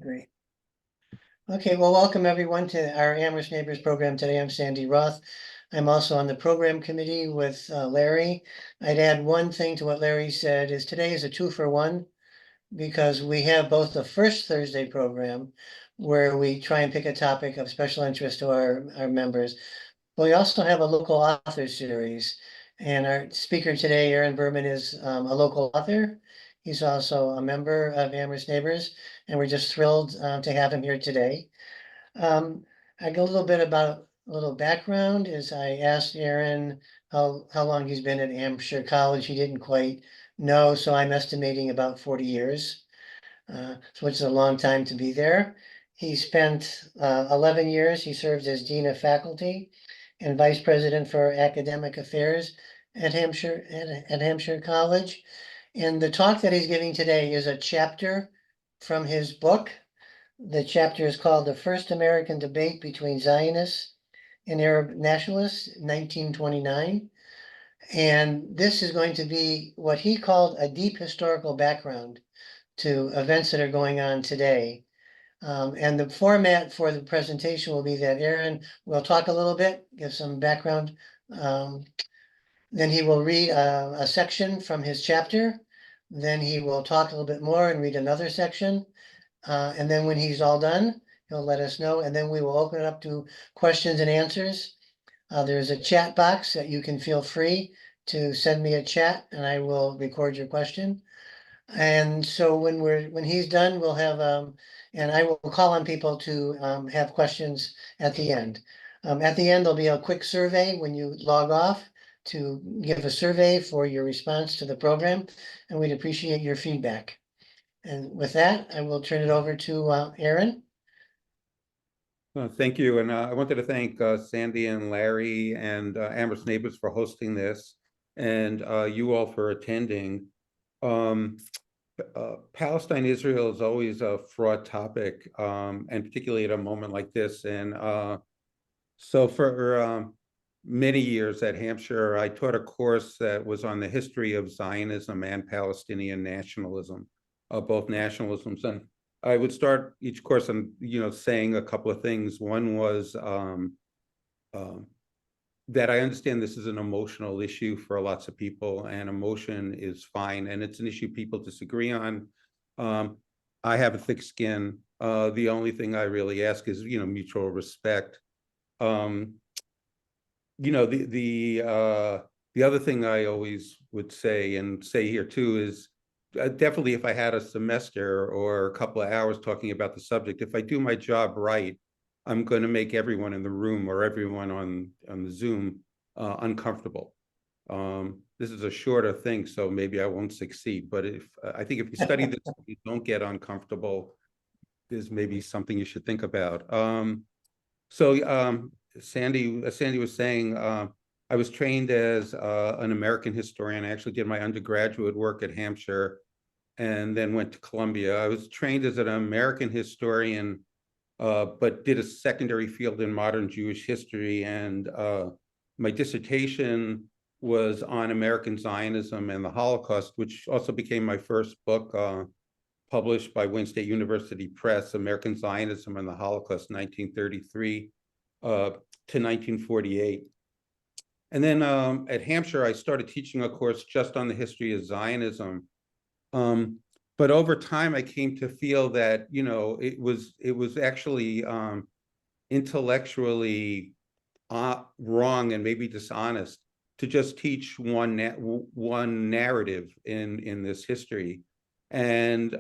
Great. Okay, well, welcome everyone to our Amherst Neighbors program today. I'm Sandy Roth. I'm also on the program committee with Larry. I'd add one thing to what Larry said is today is a 2-for-1 because we have both the first Thursday program where we try and pick a topic of special interest to our members. But we also have a local author series. And our speaker today, Aaron Berman, is a local author. He's also a member of Amherst Neighbors, and we're just thrilled to have him here today. I got a little bit about a little background is I asked Aaron how long he's been at Hampshire College. He didn't quite know, so I'm estimating about 40 years, so it's a long time to be there. He spent 11 years. He served as Dean of Faculty and Vice President for Academic Affairs at Hampshire College. And the talk that he's giving today is a chapter from his book. The chapter is called The First American Debate Between Zionists and Arab Nationalists, 1929. And this is going to be what he called a deep historical background to events that are going on today. And the format for the presentation will be that Aaron will talk a little bit, give some background. Then he will read a section from his chapter. Then he will talk a little bit more and read another section. And then when he's all done, he'll let us know. And then we will open it up to questions and answers. There's a chat box that you can feel free to send me a chat and I will record your question. And so when he's done, we'll have and I will call on people to have questions at the end. At the end, there'll be a quick survey when you log off to give a survey for your response to the program, and we'd appreciate your feedback. And with that, I will turn it over to Aaron. Thank you. And I wanted to thank Sandy and Larry and Amherst Neighbors for hosting this, and you all for attending. Palestine, Israel is always a fraught topic, and particularly at a moment like this. And so for many years at Hampshire, I taught a course that was on the history of Zionism and Palestinian nationalism, both nationalisms. And I would start each course on, saying a couple of things. One was that I understand this is an emotional issue for lots of people, and emotion is fine, and it's an issue people disagree on. I have a thick skin. The only thing I really ask is, mutual respect. The other thing I always would say, and say here too, is definitely if I had a semester or a couple of hours talking about the subject, if I do my job right, I'm going to make everyone in the room or everyone on the Zoom uncomfortable. This is a shorter thing, so maybe I won't succeed. But I think if you study this, you don't get uncomfortable, there's maybe something you should think about. Sandy was saying, I was trained as an American historian. I actually did my undergraduate work at Hampshire and then went to Columbia. I was trained as an American historian, but did a secondary field in modern Jewish history. And my dissertation was on American Zionism and the Holocaust, which also became my first book, published by Wayne State University Press, American Zionism and the Holocaust, 1933 to 1948. And then at Hampshire, I started teaching a course just on the history of Zionism. But over time, I came to feel that, it was actually intellectually wrong and maybe dishonest to just teach one narrative in this history. And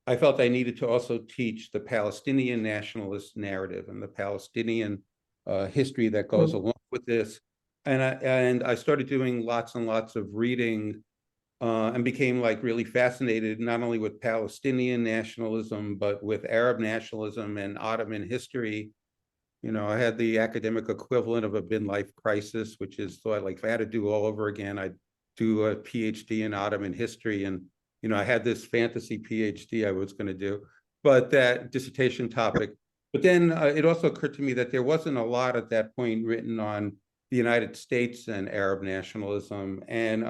I felt I needed to also teach the Palestinian nationalist narrative and the Palestinian history that goes along with this. And I started doing lots and lots of reading and became really fascinated not only with Palestinian nationalism, but with Arab nationalism and Ottoman history. I had the academic equivalent of a midlife crisis, which is if I had to do all over again, I'd do a PhD in Ottoman history. And, I had this fantasy PhD I was going to do, but that dissertation topic. But then it also occurred to me that there wasn't a lot at that point written on the United States and Arab nationalism. And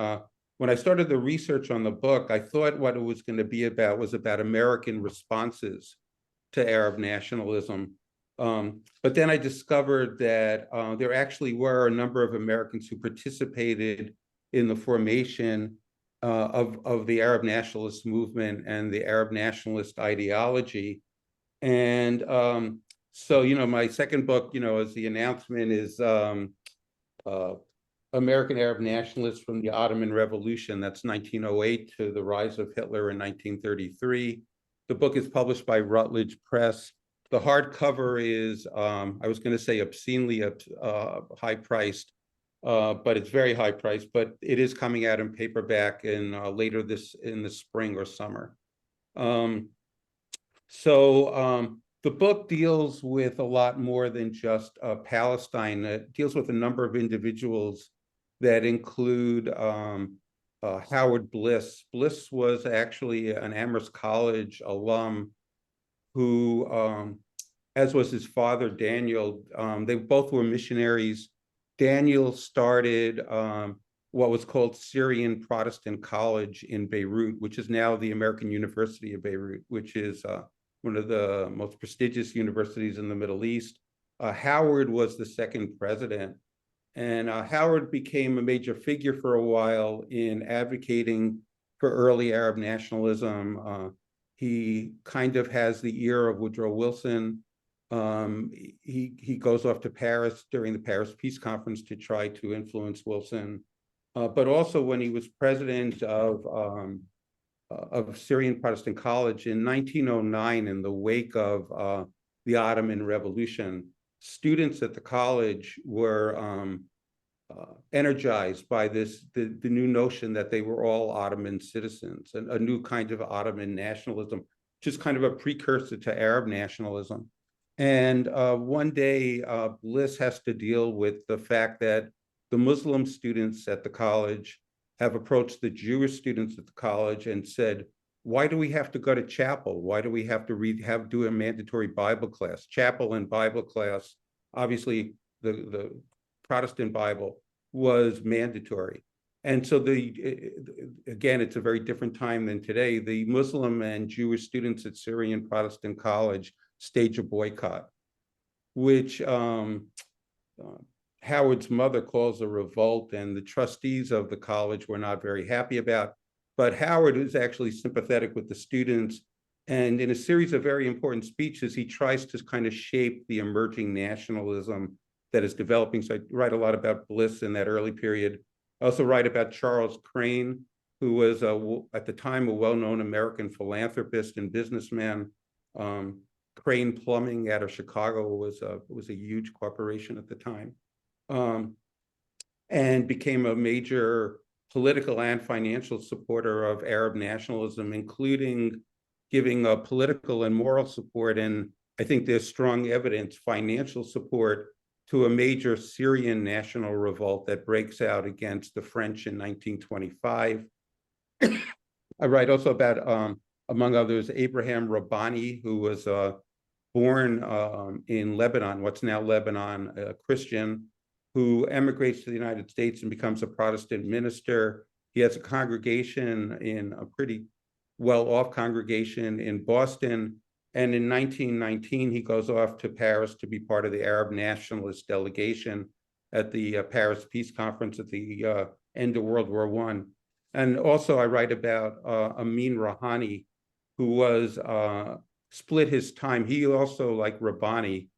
when I started the research on the book, I thought what it was going to be about was about American responses to Arab nationalism. But then I discovered that there actually were a number of Americans who participated in the formation of the Arab nationalist movement and the Arab nationalist ideology. And so, my second book, as the announcement is American Arab Nationalists from the Ottoman Revolution. That's 1908 to the rise of Hitler in 1933. The book is published by Routledge Press. The hardcover is, I was going to say obscenely high priced, but it's very high priced, but it is coming out in paperback in later in the spring or summer. The book deals with a lot more than just Palestine. It deals with a number of individuals that include Howard Bliss. Bliss was actually an Amherst College alum who, as was his father, Daniel, they both were missionaries. Daniel started what was called Syrian Protestant College in Beirut, which is now the American University of Beirut, which is one of the most prestigious universities in the Middle East. Howard was the second president. And Howard became a major figure for a while in advocating for early Arab nationalism. He kind of has the ear of Woodrow Wilson. He goes off to Paris during the Paris Peace Conference to try to influence Wilson. But also when he was president of Syrian Protestant College in 1909, in the wake of the Ottoman Revolution, students at the college were energized by the new notion that they were all Ottoman citizens, and a new kind of Ottoman nationalism, just kind of a precursor to Arab nationalism. And one day, Bliss has to deal with the fact that the Muslim students at the college have approached the Jewish students at the college and said, why do we have to go to chapel? Why do we have to do a mandatory Bible class? Chapel and Bible class, obviously the Protestant Bible was mandatory. And so again, it's a very different time than today. The Muslim and Jewish students at Syrian Protestant College stage a boycott, which Howard's mother calls a revolt, and the trustees of the college were not very happy about. But Howard is actually sympathetic with the students. And in a series of very important speeches, he tries to kind of shape the emerging nationalism that is developing. So I write a lot about Bliss in that early period. I also write about Charles Crane, who was at the time a well-known American philanthropist and businessman. Crane Plumbing out of Chicago was a huge corporation at the time, and became a major political and financial supporter of Arab nationalism, including giving political and moral support, and I think there's strong evidence, financial support to a major Syrian national revolt that breaks out against the French in 1925. I write also about, among others, Abraham Rabbani, who was born in Lebanon, what's now Lebanon, a Christian, who emigrates to the United States and becomes a Protestant minister. He has a congregation, in a pretty well-off congregation in Boston. And in 1919, he goes off to Paris to be part of the Arab Nationalist delegation at the Paris Peace Conference at the end of World War I. And also I write about Ameen Rihani, who was split his time. He also, like Rabbani,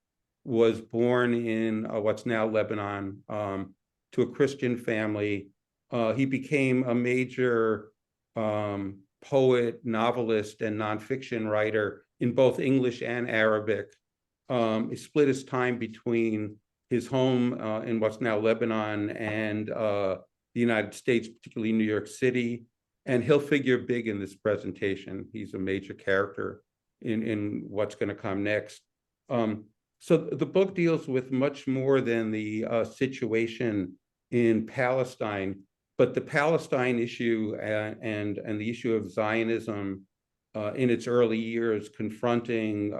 was born in what's now Lebanon to a Christian family. He became a major poet, novelist, and nonfiction writer in both English and Arabic. He split his time between his home in what's now Lebanon and the United States, particularly New York City. And he'll figure big in this presentation. He's a major character in what's going to come next. So the book deals with much more than the situation in Palestine, but the Palestine issue and the issue of Zionism in its early years, confronting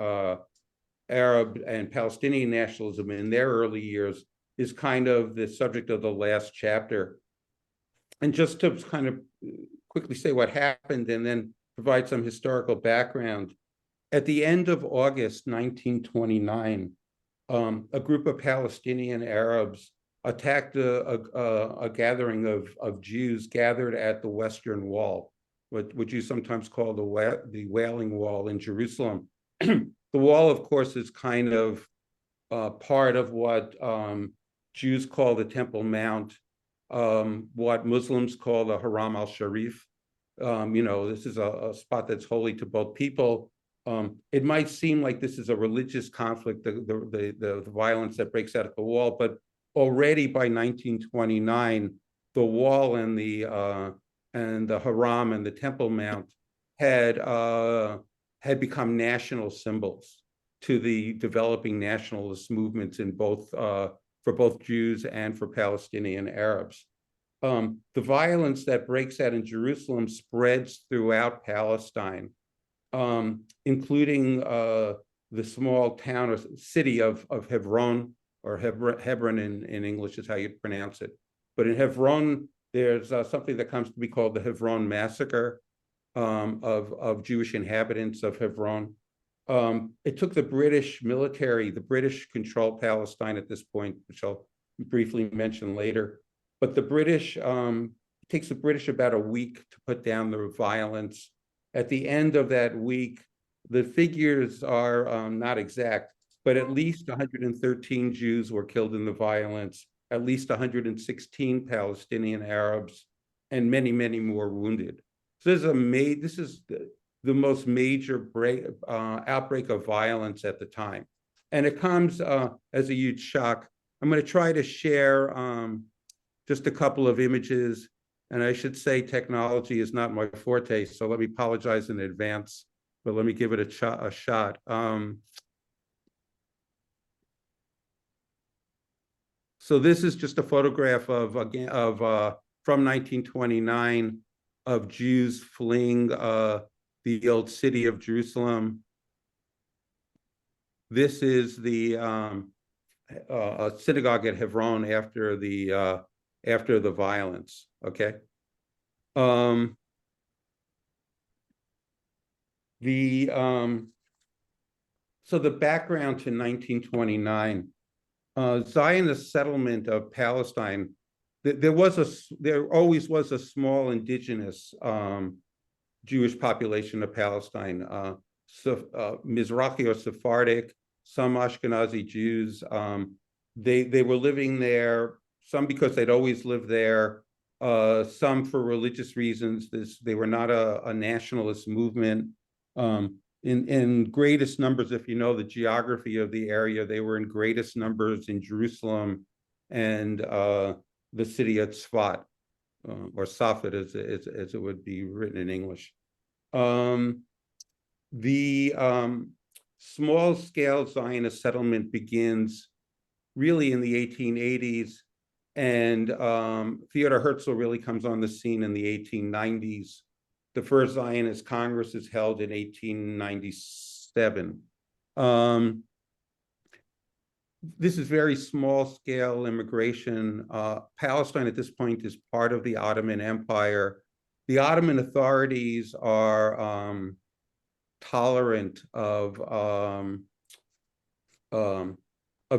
Arab and Palestinian nationalism in their early years, is kind of the subject of the last chapter. And just to kind of quickly say what happened and then provide some historical background. At the end of August 1929, a group of Palestinian Arabs attacked a gathering of Jews gathered at the Western Wall, what you sometimes call the Wailing Wall in Jerusalem. The wall, of course, is kind of part of what Jews call the Temple Mount, what Muslims call the Haram al-Sharif. This is a spot that's holy to both people. It might seem like this is a religious conflict, the violence that breaks out at the wall, but already by 1929, the wall and the Haram and the Temple Mount had become national symbols to the developing nationalist movements in both for both Jews and for Palestinian Arabs. The violence that breaks out in Jerusalem spreads throughout Palestine, including the small town or city of Hebron, or Hebron in English is how you pronounce it. But in Hebron, there's something that comes to be called the Hebron Massacre of Jewish inhabitants of Hebron. It took the British military, the British controlled Palestine at this point, which I'll briefly mention later. But the British, it takes the British about a week to put down the violence. At the end of that week, the figures are not exact, but at least 113 Jews were killed in the violence, at least 116 Palestinian Arabs, and many, many more wounded. So this is the most major outbreak of violence at the time. And it comes as a huge shock. I'm going to try to share just a couple of images. And I should say technology is not my forte, so let me apologize in advance, but let me give it a shot. So this is just a photograph from 1929 of Jews fleeing the old city of Jerusalem. This is the synagogue at Hebron after the violence. Okay. So the background to 1929, Zionist settlement of Palestine. There always was a small indigenous Jewish population of Palestine, Mizrahi or Sephardic, some Ashkenazi Jews. They were living there, some because they'd always lived there, some for religious reasons. They were not a nationalist movement. In greatest numbers, if you know the geography of the area, they were in greatest numbers in Jerusalem and the city of Tzfat, or Safed as it would be written in English. The small-scale Zionist settlement begins really in the 1880s, and Theodor Herzl really comes on the scene in the 1890s. The first Zionist Congress is held in 1897. This is very small-scale immigration. Palestine at this point is part of the Ottoman Empire. The Ottoman authorities are tolerant of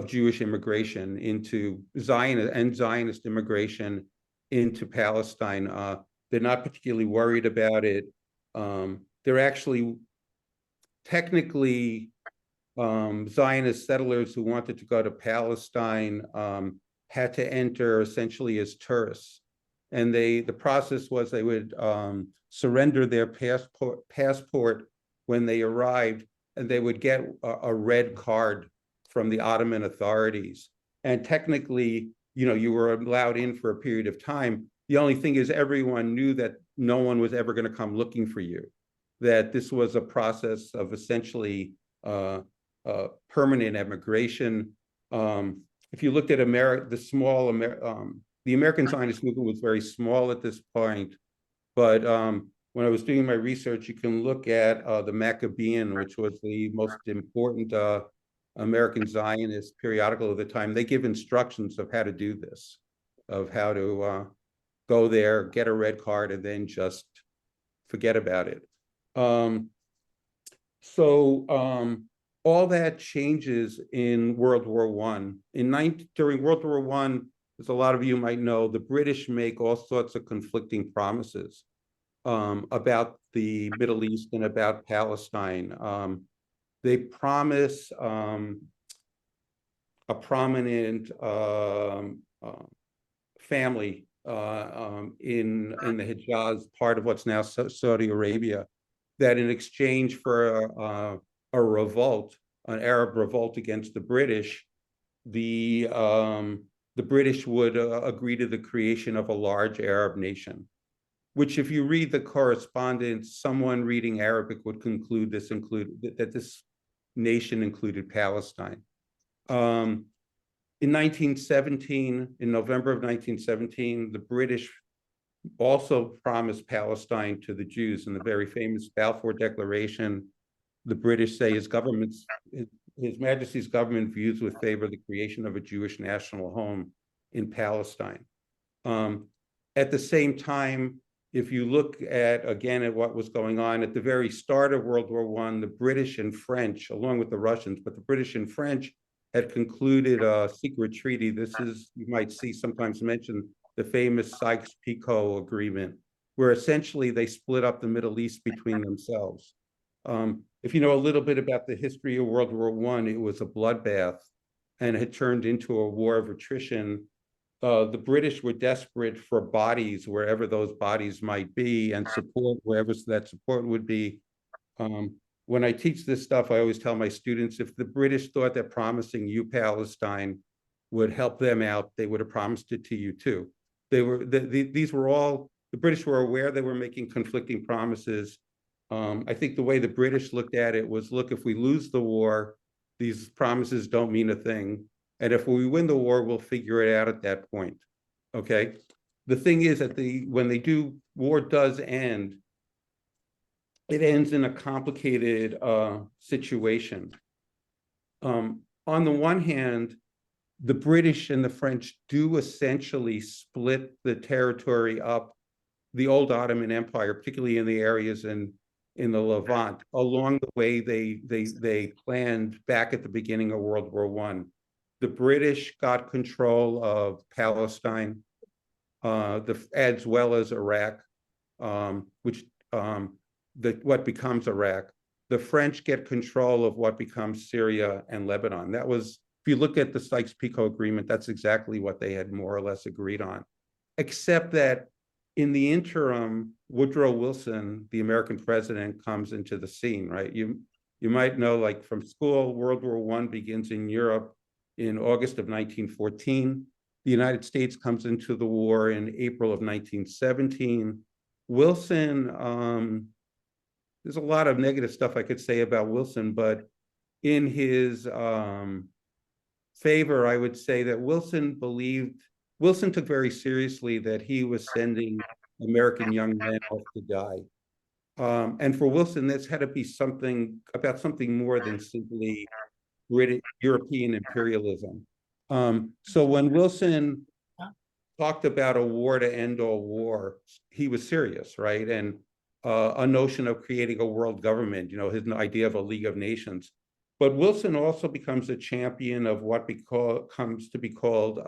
Jewish immigration into Zionist immigration into Palestine. They're not particularly worried about it. They're actually technically Zionist settlers who wanted to go to Palestine had to enter essentially as tourists. And the process was they would surrender their passport when they arrived, and they would get a red card from the Ottoman authorities. And technically, you were allowed in for a period of time. The only thing is everyone knew that no one was ever going to come looking for you, that this was a process of essentially permanent emigration. If you looked at the American Zionist movement was very small at this point, but when I was doing my research, you can look at the Maccabean, which was the most important American Zionist periodical of the time. They give instructions of how to do this, of how to go there, get a red card, and then just forget about it. All that changes in World War One. During World War One, as a lot of you might know, the British make all sorts of conflicting promises about the Middle East and about Palestine. They promise a prominent family in the Hijaz, part of what's now Saudi Arabia, that in exchange for a revolt, an Arab revolt against the British, the British would agree to the creation of a large Arab nation, which, if you read the correspondence, someone reading Arabic would conclude that this nation included Palestine. In 1917, in November of 1917, the British also promised Palestine to the Jews. In the very famous Balfour Declaration, the British say His Majesty's government views with favor the creation of a Jewish national home in Palestine. At the same time, if you look again at what was going on at the very start of World War I, the British and French, along with the Russians, but the British and French had concluded a secret treaty. This is, you might see sometimes mentioned, the famous Sykes-Picot Agreement, where essentially they split up the Middle East between themselves. If you know a little bit about the history of World War I, it was a bloodbath and had turned into a war of attrition. The British were desperate for bodies wherever those bodies might be, and support wherever that support would be. When I teach this stuff, I always tell my students, if the British thought that promising you Palestine would help them out, they would have promised it to you too. These were all, the British were aware they were making conflicting promises. I think the way the British looked at it was, look, if we lose the war, these promises don't mean a thing. And if we win the war, we'll figure it out at that point, okay? The thing is that when war does end, it ends in a complicated situation. On the one hand, the British and the French do essentially split the territory up, the old Ottoman Empire, particularly in the areas in the Levant, along the way they planned back at the beginning of World War I. The British got control of Palestine, as well as Iraq, what becomes Iraq. The French get control of what becomes Syria and Lebanon. That was, if you look at the Sykes-Picot Agreement, that's exactly what they had more or less agreed on, except that in the interim, Woodrow Wilson, the American president, comes into the scene, right? You might know, like from school, World War I begins in Europe in August of 1914. The United States comes into the war in April of 1917. Wilson, there's a lot of negative stuff I could say about Wilson, but in his favor, I would say that Wilson took very seriously that he was sending American young men off to die. And for Wilson, this had to be something more than simply British European imperialism. So when Wilson talked about a war to end all war, he was serious, right? And a notion of creating a world government, his idea of a League of Nations. But Wilson also becomes a champion of what comes to be called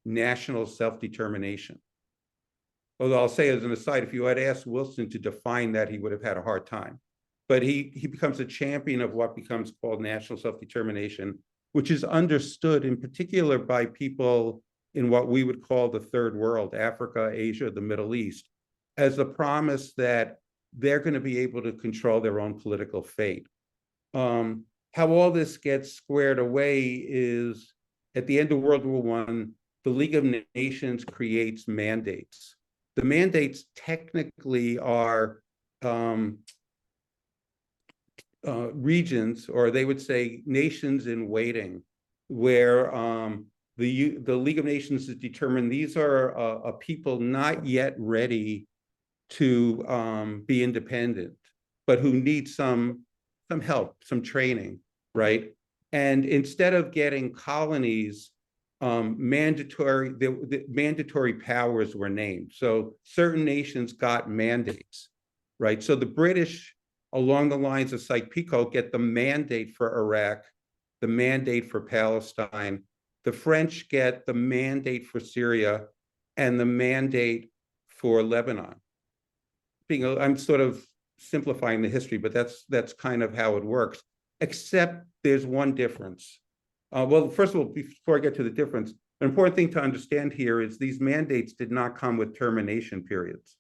national self-determination. Although I'll say as an aside, if you had asked Wilson to define that, he would have had a hard time. But he becomes a champion of what becomes called national self-determination, which is understood in particular by people in what we would call the third world, Africa, Asia, the Middle East, as the promise that they're going to be able to control their own political fate. How all this gets squared away is at the end of World War I, the League of Nations creates mandates. The mandates technically are regions, or they would say nations in waiting, where the League of Nations is determined these are a people not yet ready to be independent, but who need some help, some training, right? And instead of getting colonies the mandatory powers were named. So certain nations got mandates, right? So the British, along the lines of Sykes-Picot, get the mandate for Iraq, the mandate for Palestine. The French get the mandate for Syria and the mandate for Lebanon. I'm sort of simplifying the history, but that's kind of how it works, except there's one difference. Well, first of all, before I get to the difference, an important thing to understand here is these mandates did not come with termination periods,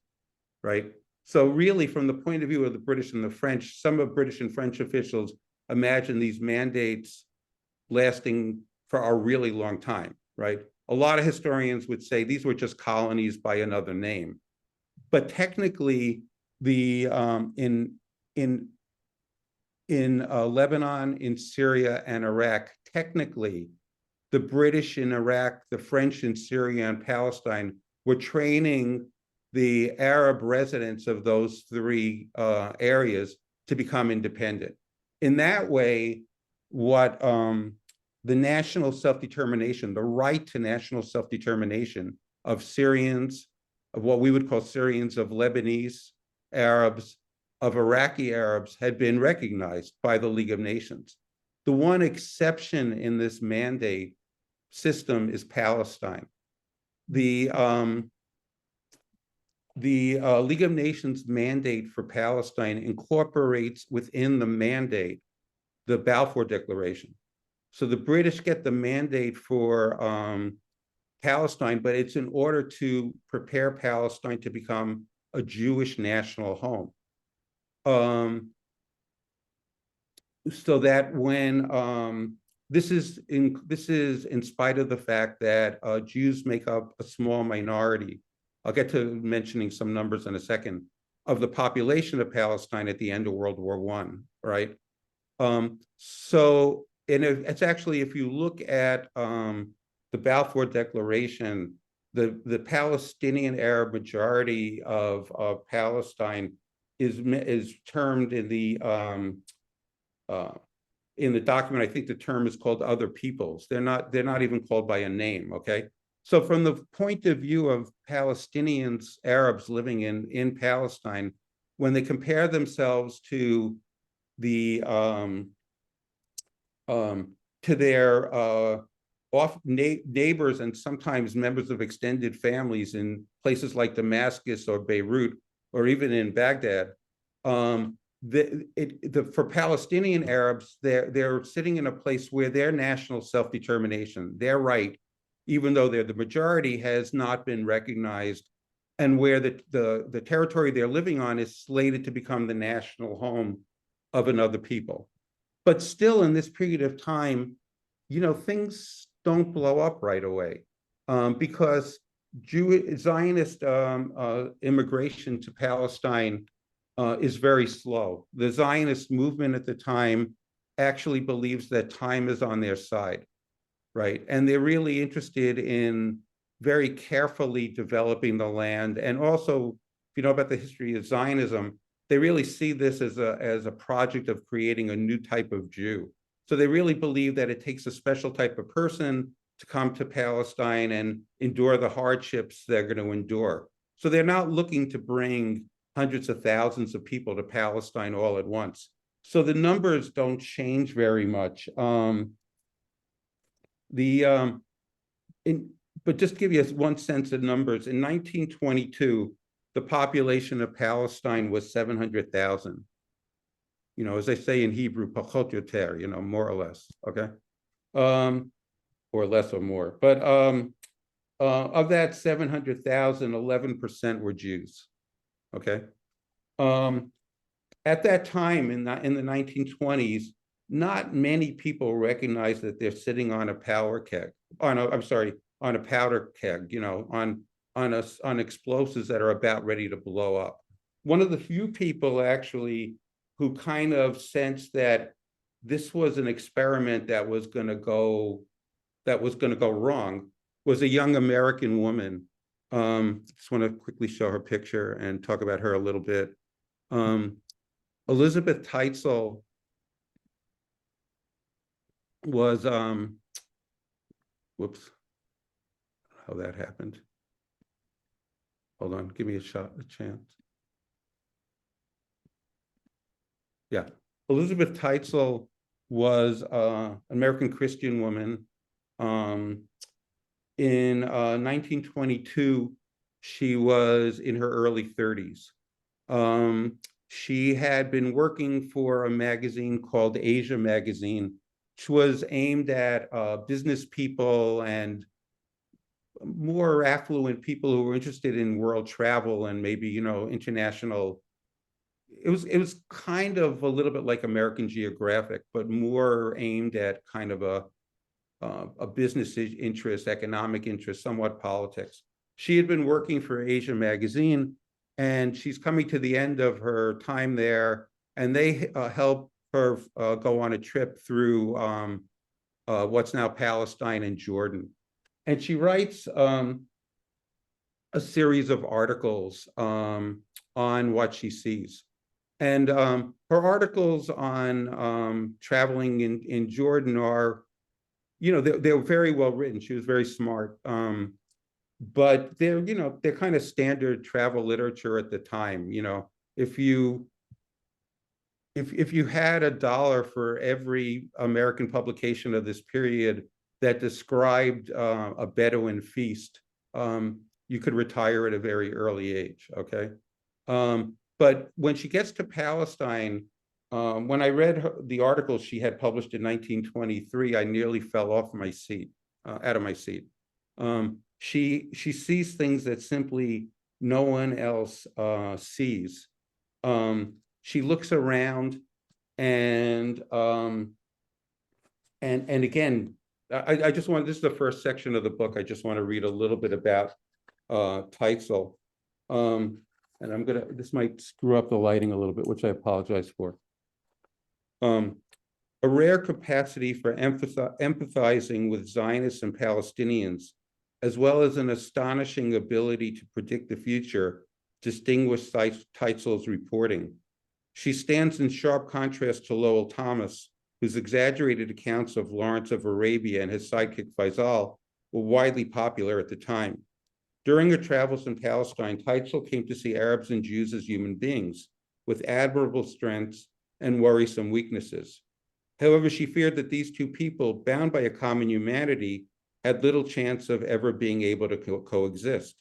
right? So really, from the point of view of the British and the French, some of British and French officials imagine these mandates lasting for a really long time, right? A lot of historians would say these were just colonies by another name. But technically, the in Lebanon, in Syria, and Iraq, technically, the British in Iraq, the French in Syria and Palestine were training the Arab residents of those three areas to become independent. In that way, what the national self-determination, the right to national self-determination of Syrians, of what we would call Syrians, of Lebanese Arabs, of Iraqi Arabs, had been recognized by the League of Nations. The one exception in this mandate system is Palestine. The League of Nations mandate for Palestine incorporates within the mandate the Balfour Declaration. So the British get the mandate for Palestine, but it's in order to prepare Palestine to become a Jewish national home. So that when this is in spite of the fact that Jews make up a small minority. I'll get to mentioning some numbers in a second, of the population of Palestine at the end of World War I, right? So, and it's actually, if you look at the Balfour Declaration, the Palestinian Arab majority of Palestine is termed in the document. I think the term is called other peoples. They're not even called by a name. Okay, so from the point of view of Palestinians, Arabs living in Palestine, when they compare themselves to the to their neighbors and sometimes members of extended families in places like Damascus or Beirut or even in Baghdad, for Palestinian Arabs, they're sitting in a place where their national self-determination, their right, even though they're the majority, has not been recognized, and where the territory they're living on is slated to become the national home of another people. But still, in this period of time, things don't blow up right away, because Zionist immigration to Palestine is very slow. The Zionist movement at the time actually believes that time is on their side, right? And they're really interested in very carefully developing the land. And also, if you know about the history of Zionism, they really see this as a project of creating a new type of Jew. So they really believe that it takes a special type of person to come to Palestine and endure the hardships they're going to endure. So they're not looking to bring hundreds of thousands of people to Palestine all at once. So the numbers don't change very much. But just to give you one sense of numbers, in 1922, the population of Palestine was 700,000. As they say in Hebrew, pachot yoter, more or less, okay? Or less or more. But of that 700,000, 11% were Jews, okay? At that time, in the 1920s, not many people recognized that they're sitting on a powder keg, on a powder keg, on explosives that are about ready to blow up. One of the few people actually who kind of sensed that this was an experiment that was going to go wrong was a young American woman. Just want to quickly show her picture and talk about her a little bit. Elizabeth Teitzel was how that happened. Hold on, give me a chance. Yeah, Elizabeth Teitzel was an American Christian woman. In 1922, she was in her early 30s. She had been working for a magazine called Asia Magazine, which was aimed at business people and more affluent people who were interested in world travel and maybe, you know, international. It was kind of a little bit like American Geographic, but more aimed at kind of a business interest, economic interest, somewhat politics. She had been working for Asia Magazine, and she's coming to the end of her time there, and they help her go on a trip through what's now Palestine and Jordan. And she writes a series of articles on what she sees. And her articles on traveling in Jordan are, you know, they're very well written. She was very smart. But they're, you know, they're kind of standard travel literature at the time. You know, if you had $1 for every American publication of this period that described a Bedouin feast, you could retire at a very early age, okay? But when she gets to Palestine, when I read the article she had published in 1923, I nearly fell off my seat, out of my seat. She sees things that simply no one else sees. She looks around and again, I just want, this is the first section of the book. I just want to read a little bit about Teitzel. And this might screw up the lighting a little bit, which I apologize for. A rare capacity for empathizing with Zionists and Palestinians, as well as an astonishing ability to predict the future, distinguish Teitzel's reporting. She stands in sharp contrast to Lowell Thomas, whose exaggerated accounts of Lawrence of Arabia and his sidekick Faisal were widely popular at the time. During her travels in Palestine, Teitzel came to see Arabs and Jews as human beings, with admirable strengths and worrisome weaknesses. However, she feared that these two people, bound by a common humanity, had little chance of ever being able to coexist.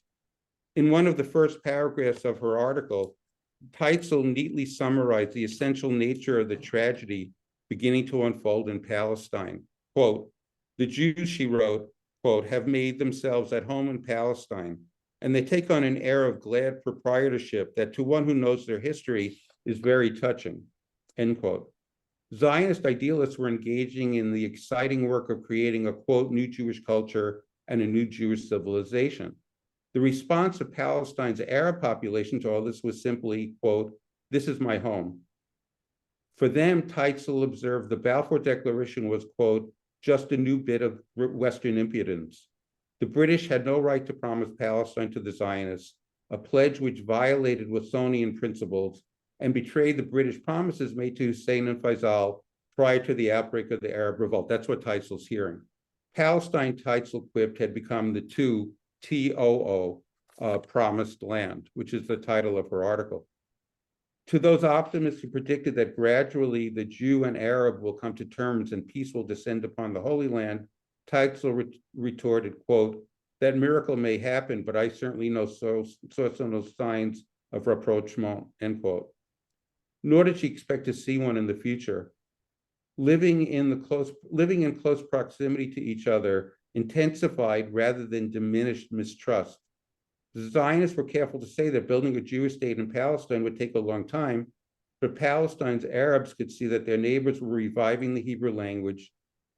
In one of the first paragraphs of her article, Teitzel neatly summarized the essential nature of the tragedy beginning to unfold in Palestine. Quote, "The Jews," she wrote, quote, "have made themselves at home in Palestine, and they take on an air of glad proprietorship that to one who knows their history is very touching," end quote. Zionist idealists were engaging in the exciting work of creating a, quote, "new Jewish culture and a new Jewish civilization." The response of Palestine's Arab population to all this was simply, quote, "This is my home." For them, Teitzel observed, the Balfour Declaration was, quote, "just a new bit of Western impudence." The British had no right to promise Palestine to the Zionists, a pledge which violated Wilsonian principles and betrayed the British promises made to Hussein and Faisal prior to the outbreak of the Arab Revolt. That's what Teitzel's hearing. Palestine, Teitzel quipped, had become the two TOO, promised land, which is the title of her article. To those optimists who predicted that gradually the Jew and Arab will come to terms and peace will descend upon the Holy Land, Teitzel retorted, quote, "That miracle may happen, but I certainly saw no signs of rapprochement," end quote. Nor did she expect to see one in the future. Living in close proximity to each other intensified rather than diminished mistrust. The Zionists were careful to say that building a Jewish state in Palestine would take a long time, but Palestine's Arabs could see that their neighbors were reviving the Hebrew language,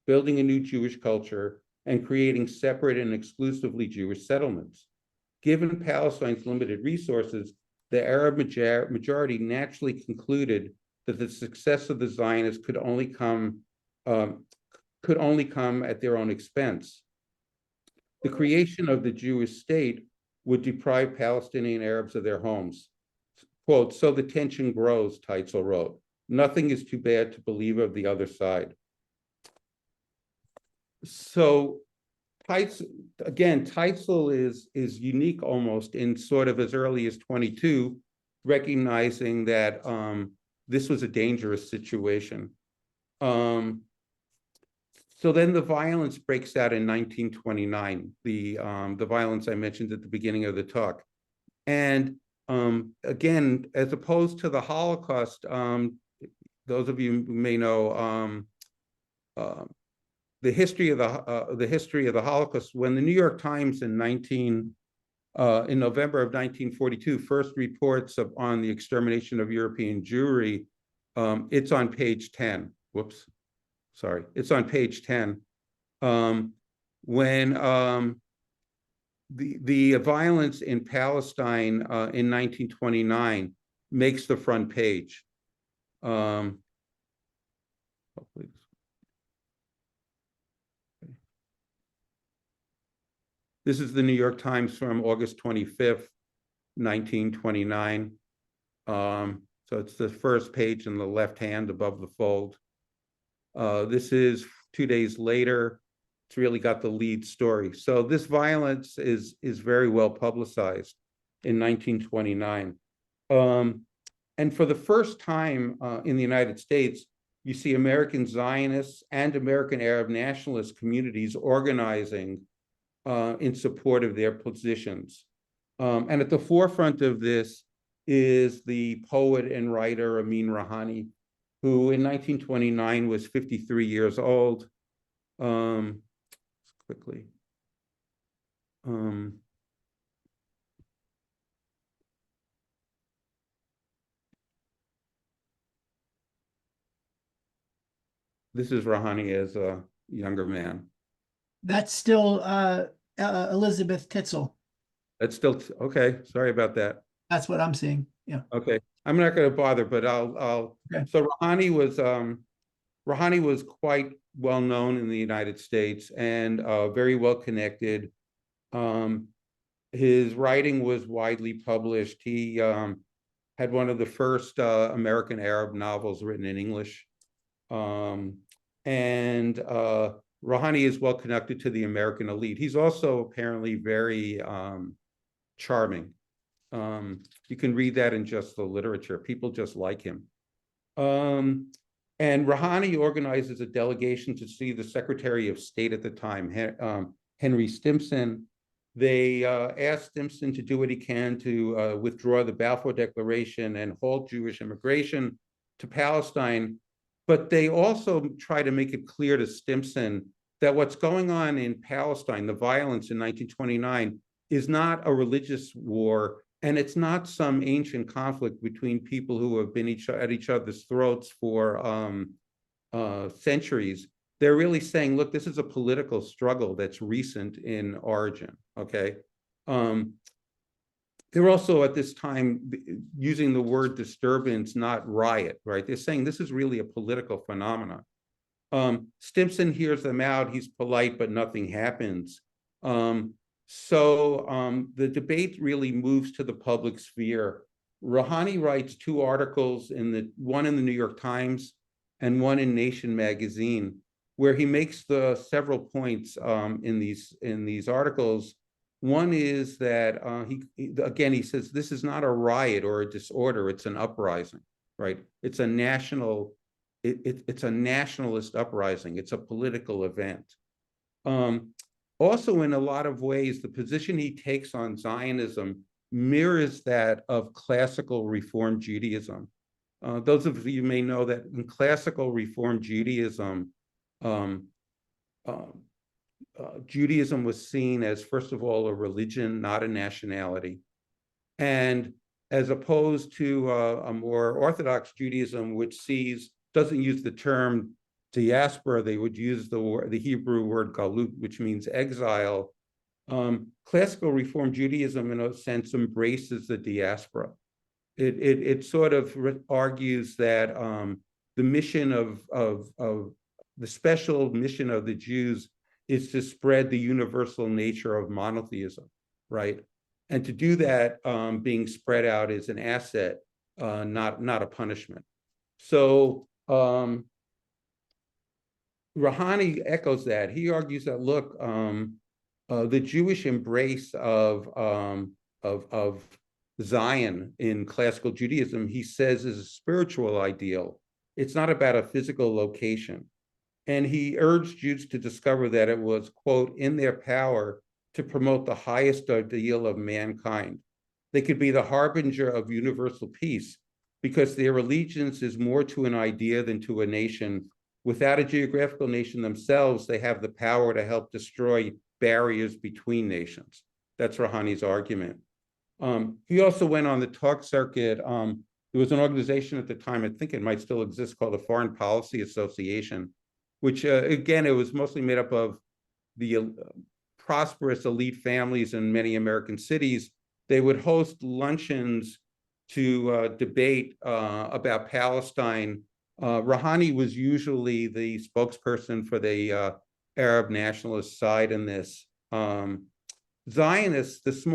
building a new Jewish culture, and creating separate and exclusively Jewish settlements. Given Palestine's limited resources, the Arab majority naturally concluded that the success of the Zionists could only come at their own expense. The creation of the Jewish state would deprive Palestinian Arabs of their homes. Quote, "So the tension grows," Teitzel wrote. "Nothing is too bad to believe of the other side." So Teitzel is unique almost in sort of as early as 22, recognizing that this was a dangerous situation. So then the violence breaks out in 1929, the violence I mentioned at the beginning of the talk. And again, as opposed to the Holocaust, those of you who may know the history of the Holocaust, when the New York Times in November of 1942 first reports on the extermination of European Jewry, it's on page 10. Whoops. Sorry, it's on page 10. When the violence in Palestine in 1929 makes the front page. Hopefully this is the New York Times from August 25th, 1929. So it's the first page in the left hand above the fold. This is 2 days later. It's really got the lead story. So this violence is very well publicized in 1929. And for the first time in the United States, you see American Zionists and American Arab Nationalist communities organizing in support of their positions. And at the forefront of this is the poet and writer Ameen Rihani, who in 1929 was 53 years old. Quickly. This is Rouhani as a younger man. That's still Elizabeth Titzel. That's still okay. Sorry about that. That's what I'm seeing. Yeah. Okay, I'm not going to bother, but I'll. Okay. So Rouhani was quite well known in the United States and very well connected. His writing was widely published. He had one of the first American Arab novels written in English. And Rouhani is well connected to the American elite. He's also apparently very charming. You can read that in just the literature. People just like him. And Rouhani organizes a delegation to see the Secretary of State at the time, Henry Stimson. They asked Stimson to do what he can to withdraw the Balfour Declaration and halt Jewish immigration to Palestine. But they also try to make it clear to Stimson that what's going on in Palestine, the violence in 1929, is not a religious war, and it's not some ancient conflict between people who have been at each other's throats for centuries. They're really saying, look, this is a political struggle that's recent in origin, okay? They're also at this time using the word disturbance, not riot, right? They're saying this is really a political phenomenon. Stimson hears them out. He's polite, but nothing happens. So the debate really moves to the public sphere. Rouhani writes 2 articles, one in the New York Times and one in Nation magazine, where he makes the several points in these articles. One is that he says this is not a riot or a disorder; it's an uprising, right? It's a national, it's a nationalist uprising. It's a political event. Also, in a lot of ways, the position he takes on Zionism mirrors that of classical Reform Judaism. Those of you may know that in classical Reform Judaism, Judaism was seen as, first of all, a religion, not a nationality. And as opposed to a more Orthodox Judaism, which doesn't use the term diaspora, they would use the Hebrew word galut, which means exile. Classical Reform Judaism, in a sense, embraces the diaspora. It sort of argues that the mission of the special mission of the Jews is to spread the universal nature of monotheism, right? And to do that, being spread out is an asset, not a punishment. So Rouhani echoes that. He argues that, look, the Jewish embrace of Zion in classical Judaism, he says, is a spiritual ideal. It's not about a physical location. And he urged Jews to discover that it was, quote, in their power to promote the highest ideal of mankind. They could be the harbinger of universal peace because their allegiance is more to an idea than to a nation. Without a geographical nation themselves, they have the power to help destroy barriers between nations. That's Rouhani's argument. He also went on the talk circuit. There was an organization at the time, I think it might still exist, called the Foreign Policy Association, which again, it was mostly made up of the prosperous elite families in many American cities. They would host luncheons to debate about Palestine. Rouhani was usually the spokesperson for the Arab Nationalist side in this. Zionists,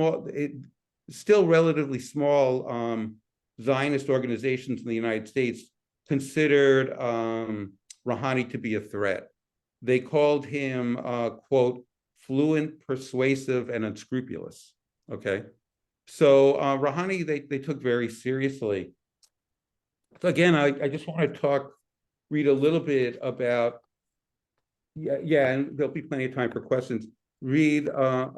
still relatively small Zionist organizations in the United States considered Rouhani to be a threat. They called him, quote, fluent, persuasive, and unscrupulous, okay? So Rouhani, they took very seriously. So again, I just want to read a little bit about, and there'll be plenty of time for questions, read a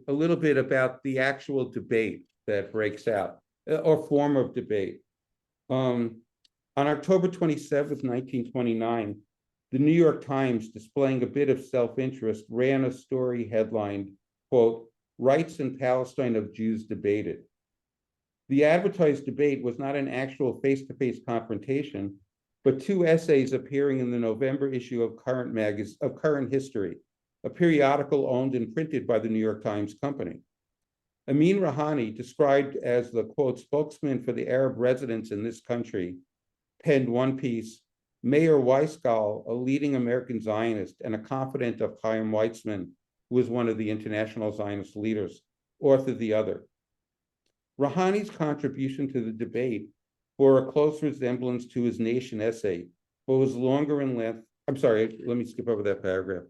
little bit about the actual debate that breaks out, or form of debate. On October 27th, 1929, the New York Times, displaying a bit of self-interest, ran a story headlined, quote, "Rights in Palestine of Jews Debated." The advertised debate was not an actual face-to-face confrontation, but two essays appearing in the November issue of Current History, a periodical owned and printed by the New York Times Company. Ameen Rihani, described as the, quote, spokesman for the Arab residents in this country, penned one piece. Mayor Weisgall, a leading American Zionist and a confidant of Chaim Weizmann, who was one of the international Zionist leaders, authored the other. Rouhani's contribution to the debate bore a close resemblance to his Nation essay, but was longer in length. I'm sorry, let me skip over that paragraph.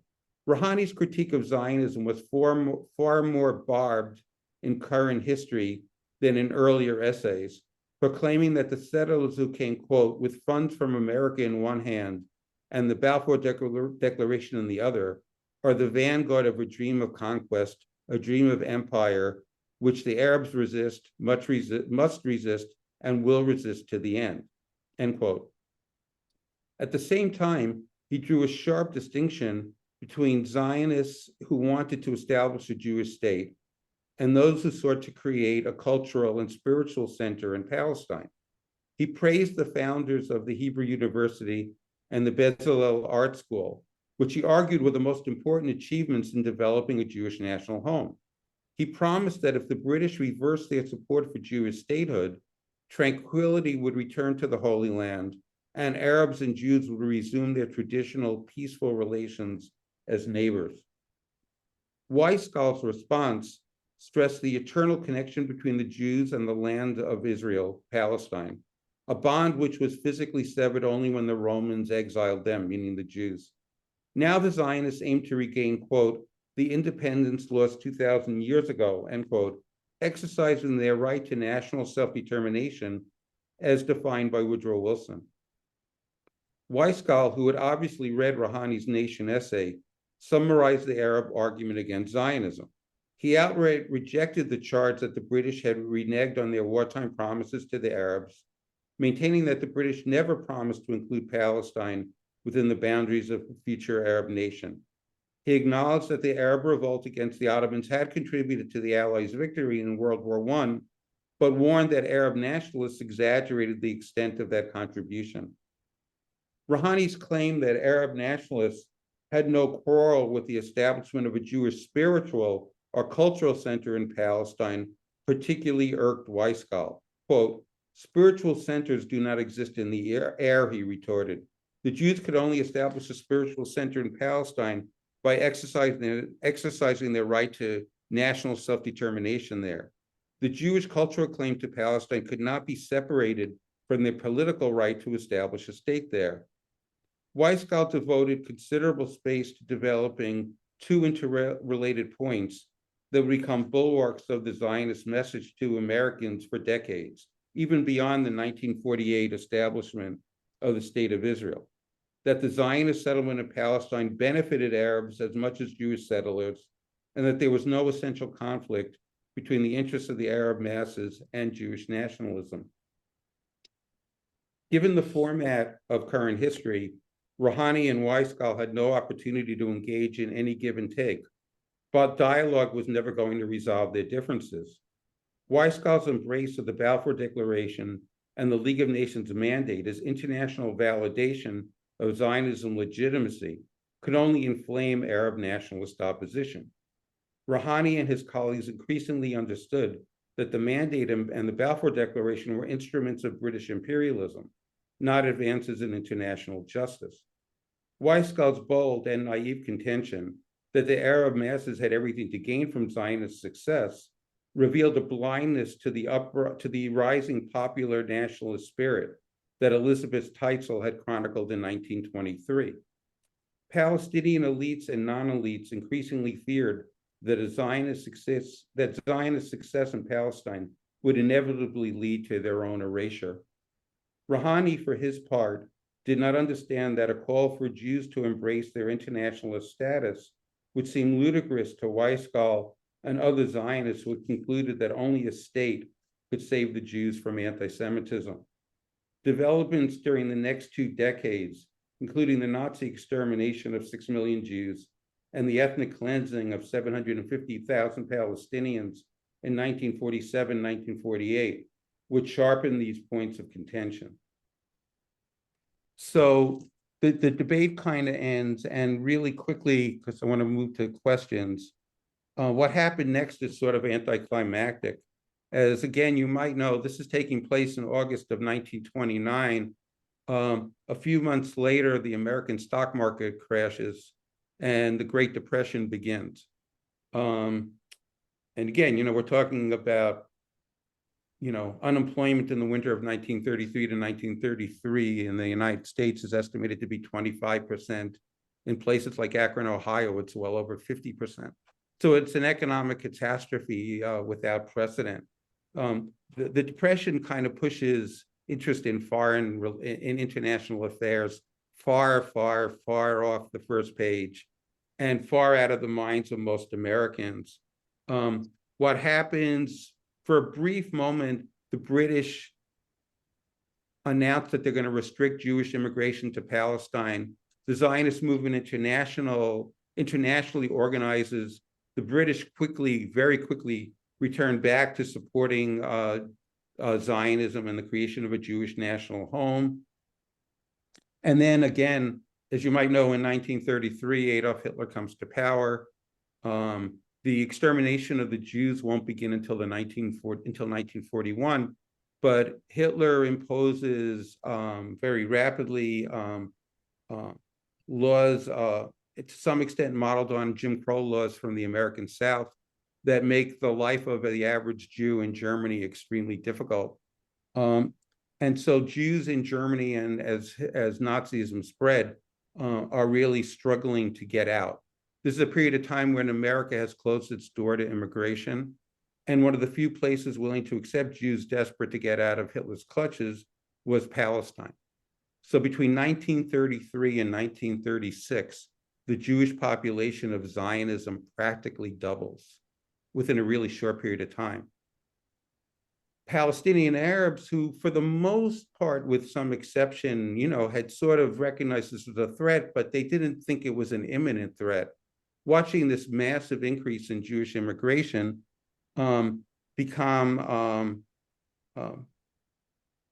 Rouhani's critique of Zionism was far more barbed in Current History than in earlier essays, proclaiming that the settlers who came, quote, with funds from America in one hand and the Balfour Declaration in the other, are the vanguard of a dream of conquest, a dream of empire, which the Arabs must resist, and will resist to the end, end quote. At the same time, he drew a sharp distinction between Zionists who wanted to establish a Jewish state and those who sought to create a cultural and spiritual center in Palestine. He praised the founders of the Hebrew University and the Bezalel Art School, which he argued were the most important achievements in developing a Jewish national home. He promised that if the British reversed their support for Jewish statehood, tranquility would return to the Holy Land, and Arabs and Jews would resume their traditional peaceful relations as neighbors. Weisgall's response stressed the eternal connection between the Jews and the land of Israel, Palestine, a bond which was physically severed only when the Romans exiled them, meaning the Jews. Now the Zionists aim to regain, quote, the independence lost 2,000 years ago, end quote, exercising their right to national self-determination as defined by Woodrow Wilson. Weisgall, who had obviously read Rouhani's Nation essay, summarized the Arab argument against Zionism. He outright rejected the charge that the British had reneged on their wartime promises to the Arabs, maintaining that the British never promised to include Palestine within the boundaries of a future Arab nation. He acknowledged that the Arab revolt against the Ottomans had contributed to the Allies' victory in World War I, but warned that Arab nationalists exaggerated the extent of that contribution. Rouhani's claim that Arab nationalists had no quarrel with the establishment of a Jewish spiritual or cultural center in Palestine particularly irked Weisgall. Quote, spiritual centers do not exist in the air, he retorted. The Jews could only establish a spiritual center in Palestine by exercising their right to national self-determination there. The Jewish cultural claim to Palestine could not be separated from their political right to establish a state there. Weisgall devoted considerable space to developing two interrelated points that would become bulwarks of the Zionist message to Americans for decades, even beyond the 1948 establishment of the State of Israel. That the Zionist settlement in Palestine benefited Arabs as much as Jewish settlers, and that there was no essential conflict between the interests of the Arab masses and Jewish nationalism. Given the format of current history, Rihani and Weisskopf had no opportunity to engage in any give and take, but dialogue was never going to resolve their differences. Weisskopf's embrace of the Balfour Declaration and the League of Nations mandate as international validation of Zionism legitimacy could only inflame Arab nationalist opposition. Rihani and his colleagues increasingly understood that the mandate and the Balfour Declaration were instruments of British imperialism, not advances in international justice. Weisskopf's bold and naive contention that the Arab masses had everything to gain from Zionist success revealed a blindness to the rising popular nationalist spirit that Elizabeth Teitzel had chronicled in 1923. Palestinian elites and non-elites increasingly feared that Zionist success in Palestine would inevitably lead to their own erasure. Rihani, for his part, did not understand that a call for Jews to embrace their internationalist status would seem ludicrous to Weisskopf and other Zionists who had concluded that only a state could save the Jews from anti-Semitism. Developments during the next 2 decades, including the Nazi extermination of 6 million Jews and the ethnic cleansing of 750,000 Palestinians in 1947-1948, would sharpen these points of contention. So the debate kind of ends, and really quickly, because I want to move to questions, what happened next is sort of anticlimactic. As again, you might know, this is taking place in August of 1929. A few months later, the American stock market crashes and the Great Depression begins. And again, we're talking about, unemployment in the winter of 1933 to 1933 in the United States is estimated to be 25%. In places like Akron, Ohio, it's well over 50%. So it's an economic catastrophe without precedent. The Depression kind of pushes interest in in international affairs far, far, far off the first page and far out of the minds of most Americans. What happens, for a brief moment, the British announced that they're going to restrict Jewish immigration to Palestine. The Zionist movement internationally organizes. The British very quickly returned back to supporting Zionism and the creation of a Jewish national home. And then again, as you might know, in 1933, Adolf Hitler comes to power. The extermination of the Jews won't begin until 1941, but Hitler imposes very rapidly laws, to some extent modeled on Jim Crow laws from the American South, that make the life of the average Jew in Germany extremely difficult. And so Jews in Germany, and as Nazism spread, are really struggling to get out. This is a period of time when America has closed its door to immigration, and one of the few places willing to accept Jews desperate to get out of Hitler's clutches was Palestine. So between 1933 and 1936, the Jewish population of Zionism practically doubles within a really short period of time. Palestinian Arabs, who for the most part, with some exception, had sort of recognized this as a threat, but they didn't think it was an imminent threat. Watching this massive increase in Jewish immigration become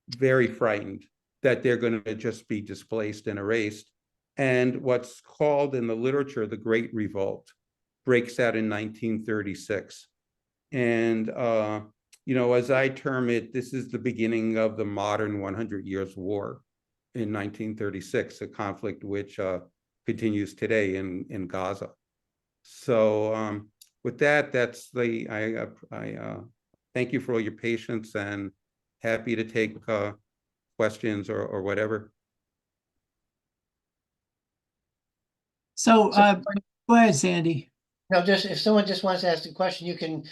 very frightened that they're going to just be displaced and erased. And what's called in the literature the Great Revolt breaks out in 1936. And as I term it, this is the beginning of the modern 100 Years' War in 1936, a conflict which continues today in Gaza. So with that, I thank you for all your patience and happy to take questions or whatever. So Go ahead, Sandy. No, just if someone just wants to ask a question, you can,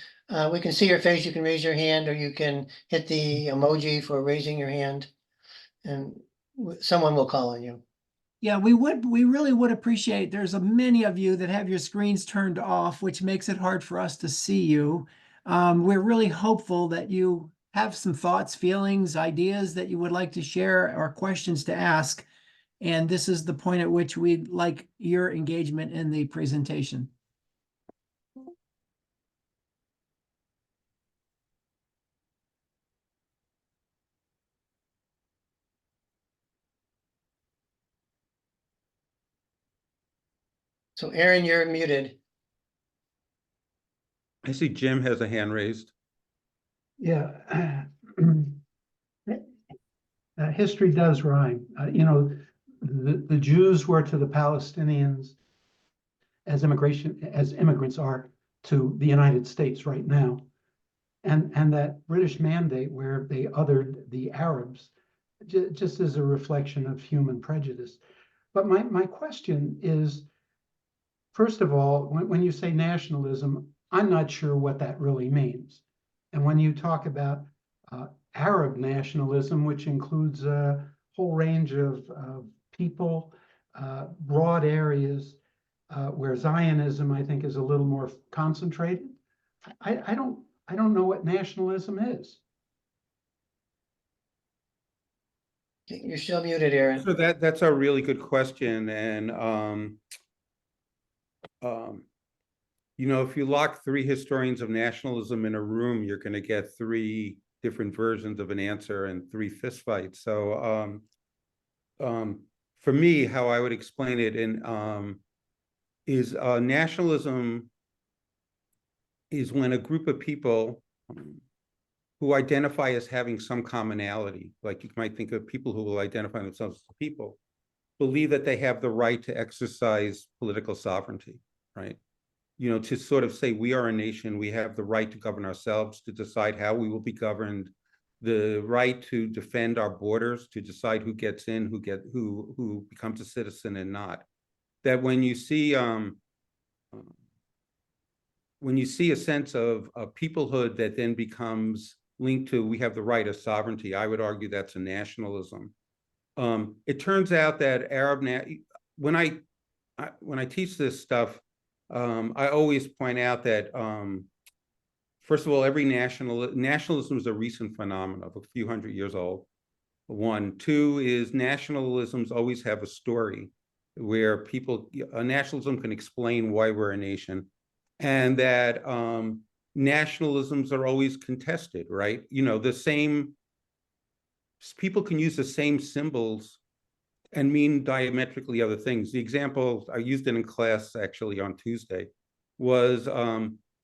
we can see your face, you can raise your hand, or you can hit the emoji for raising your hand. And someone will call on you. Yeah, we really would appreciate, there's many of you that have your screens turned off, which makes it hard for us to see you. We're really hopeful that you have some thoughts, feelings, ideas that you would like to share or questions to ask. And this is the point at which we'd like your engagement in the presentation. So Aaron, you're muted. I see Jim has a hand raised. Yeah. History does rhyme. The Jews were to the Palestinians as immigrants are to the United States right now. And that British mandate where they othered the Arabs just is a reflection of human prejudice. But my question is, first of all, when you say nationalism, I'm not sure what that really means. And when you talk about Arab nationalism, which includes a whole range of people, broad areas where Zionism, I think, is a little more concentrated. I don't know what nationalism is. You're still muted, Aaron. So that's a really good question. And if you lock 3 historians of nationalism in a room, you're going to get 3 different versions of an answer and 3 fistfights. So for me, how I would explain it is nationalism is when a group of people who identify as having some commonality, like you might think of people who will identify themselves as people, believe that they have the right to exercise political sovereignty, right? To sort of say, we are a nation, we have the right to govern ourselves, to decide how we will be governed, the right to defend our borders, to decide who gets in, who becomes a citizen and not. That when you see a sense of peoplehood that then becomes linked to, we have the right of sovereignty, I would argue that's a nationalism. It turns out that when I teach this stuff, I always point out that, first of all, every nationalism is a recent phenomenon of a few hundred years old. 1. 2 is nationalisms always have a story where nationalism can explain why we're a nation, and that nationalisms are always contested, right? The same people can use the same symbols and mean diametrically other things. The example, I used it in class actually on Tuesday, was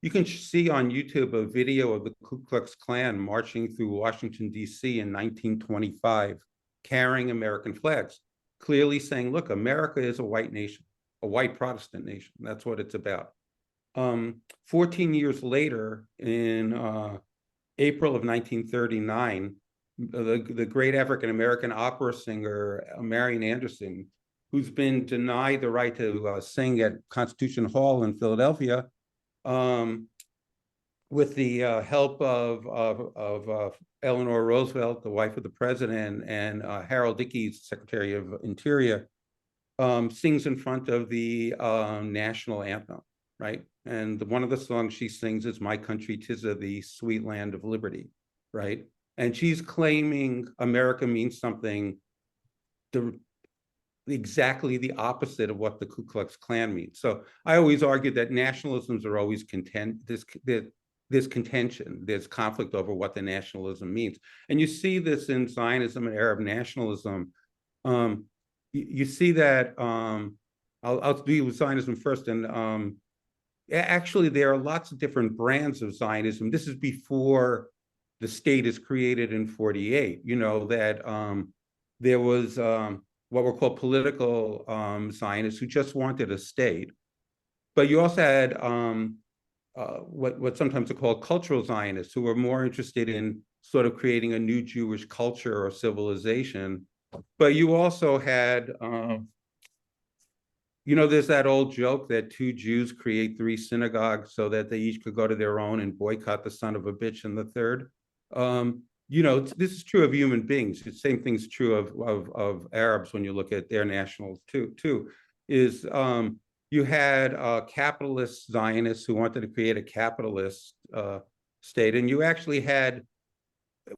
you can see on YouTube a video of the Ku Klux Klan marching through Washington, D.C. in 1925, carrying American flags, clearly saying, look, America is a white nation, a white Protestant nation. That's what it's about. 14 years later, in April of 1939, the great African-American opera singer, Marian Anderson, who's been denied the right to sing at Constitution Hall in Philadelphia, with the help of Eleanor Roosevelt, the wife of the president, and Harold Dickey, Secretary of Interior, sings in front of the national anthem, right? And one of the songs she sings is "My Country, 'Tis of Thee, Sweet Land of Liberty," right? And she's claiming America means something exactly the opposite of what the Ku Klux Klan means. So I always argue that nationalisms are always there's contention, there's conflict over what the nationalism means. And you see this in Zionism and Arab nationalism. You see that, I'll deal with Zionism first, and actually there are lots of different brands of Zionism. This is before the state is created in 48, that there was what were called political Zionists who just wanted a state. But you also had what sometimes are called cultural Zionists, who were more interested in sort of creating a new Jewish culture or civilization. But you also had You know, there's that old joke that two Jews create three synagogues so that they each could go to their own and boycott the son of a bitch in the third. You know, this is true of human beings. The same thing's true of Arabs when you look at their nationals too. Is you had capitalist Zionists who wanted to create a capitalist state, and you actually had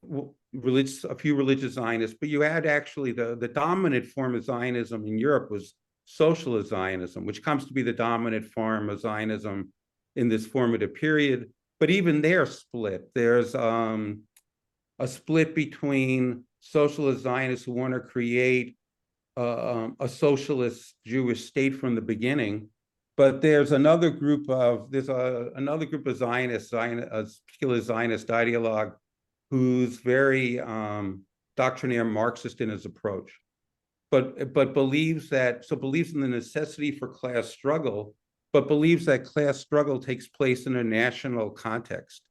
a few religious Zionists, but you had actually the dominant form of Zionism in Europe was socialist Zionism, which comes to be the dominant form of Zionism in this formative period. But even they're split. There's a split between socialist Zionists who want to create a socialist Jewish state from the beginning, but there's another group of Zionists, a particular Zionist ideologue, who's very doctrinaire Marxist in his approach, but believes in the necessity for class struggle, but believes that class struggle takes place in a national context.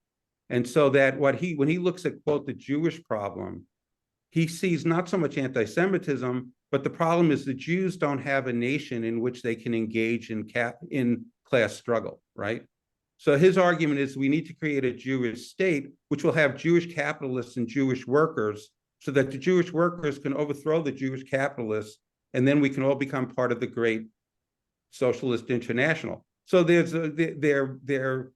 And so that when he looks at, quote, the Jewish problem, he sees not so much anti-Semitism, but the problem is the Jews don't have a nation in which they can engage in class struggle, right? So his argument is we need to create a Jewish state, which will have Jewish capitalists and Jewish workers, so that the Jewish workers can overthrow the Jewish capitalists, and then we can all become part of the great socialist international. So there are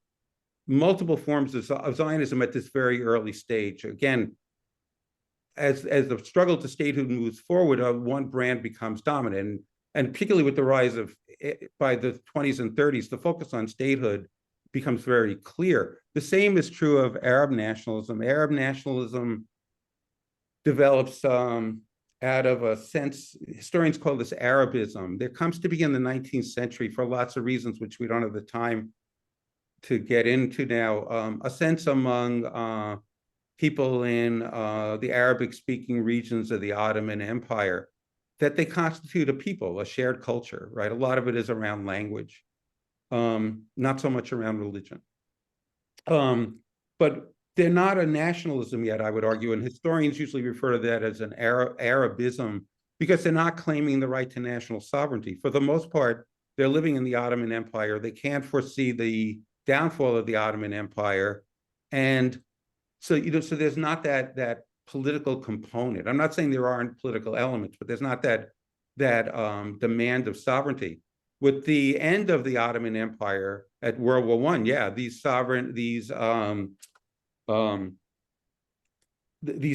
multiple forms of Zionism at this very early stage. Again, as the struggle to statehood moves forward, one brand becomes dominant, and particularly with the rise of, by the 20s and 30s, the focus on statehood becomes very clear. The same is true of Arab nationalism. Arab nationalism develops out of a sense, historians call this Arabism. There comes to be in the 19th century, for lots of reasons which we don't have the time to get into now, a sense among people in the Arabic-speaking regions of the Ottoman Empire that they constitute a people, a shared culture, right? A lot of it is around language, not so much around religion. But they're not a nationalism yet, I would argue, and historians usually refer to that as an Arabism because they're not claiming the right to national sovereignty. For the most part, they're living in the Ottoman Empire. They can't foresee the downfall of the Ottoman Empire. And so, you know, so there's not that political component. I'm not saying there aren't political elements, but there's not that demand of sovereignty. With the end of the Ottoman Empire at World War I, yeah, these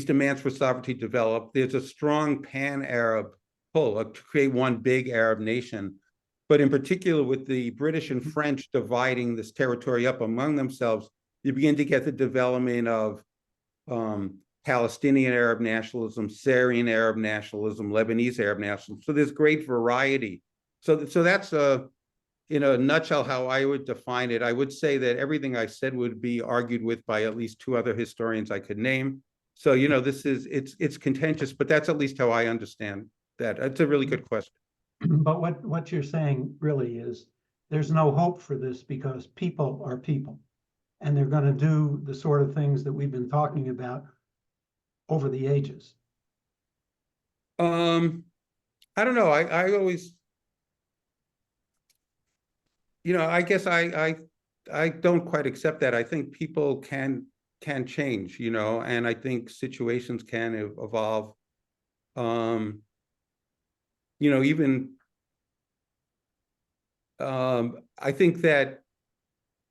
demands for sovereignty develop. There's a strong pan-Arab pull to create one big Arab nation. But in particular, with the British and French dividing this territory up among themselves, you begin to get the development of Palestinian Arab nationalism, Syrian Arab nationalism, Lebanese Arab nationalism. So there's great variety. So that's in a nutshell how I would define it. I would say that everything I said would be argued with by at least two other historians I could name. So, you know, it's contentious, but that's at least how I understand that. It's a really good question. But what you're saying really is there's no hope for this because people are people, and they're going to do the sort of things that we've been talking about over the ages. I don't know. I always, you know, I guess I don't quite accept that. I think people can change, you know, and I think situations can evolve. You know, even I think that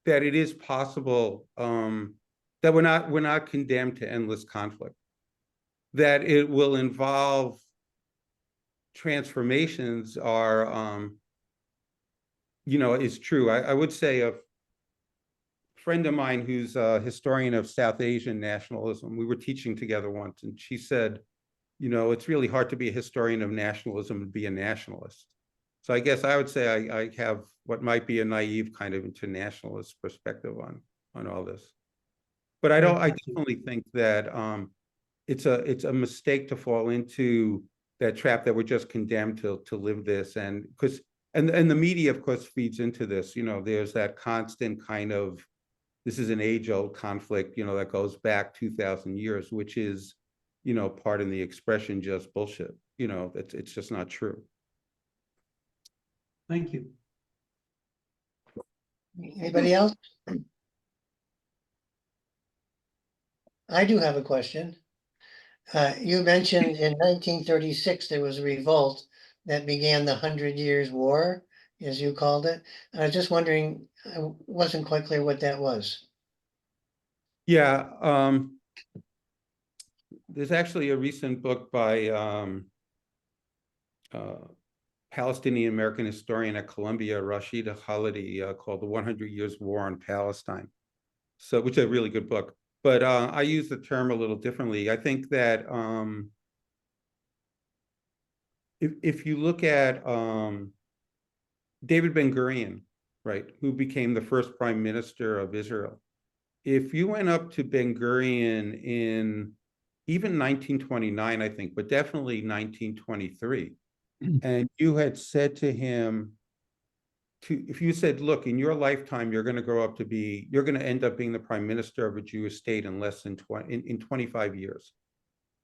it is possible that we're not condemned to endless conflict, that it will involve transformations are you know, is true. I would say a friend of mine who's a historian of South Asian nationalism, we were teaching together once, and she said, you know, it's really hard to be a historian of nationalism and be a nationalist. So I guess I would say I have what might be a naive kind of internationalist perspective on all this. But I definitely think that it's a mistake to fall into that trap that we're just condemned to live this, and because and the media, of course, feeds into this. You know, there's that constant kind of, this is an age-old conflict, you know, that goes back 2,000 years, which is, you know, pardon the expression, just bullshit. You know, it's just not true. Thank you. Anybody else? I do have a question. You mentioned in 1936, there was a revolt that began the 100 Years' War, as you called it. I was just wondering, I wasn't quite clear what that was. Yeah, there's actually a recent book by Palestinian American historian at Columbia, Rashida Khalidi, called The 100 Years' War on Palestine. So, which is a really good book. But I use the term a little differently. I think that if you look at David Ben-Gurion, right, who became the first prime minister of Israel, if you went up to Ben-Gurion in even 1929, I think, but definitely 1923, and you had said to him, if you said, look, in your lifetime, you're going to grow up to be, you're going to end up being the prime minister of a Jewish state in less than 25 years,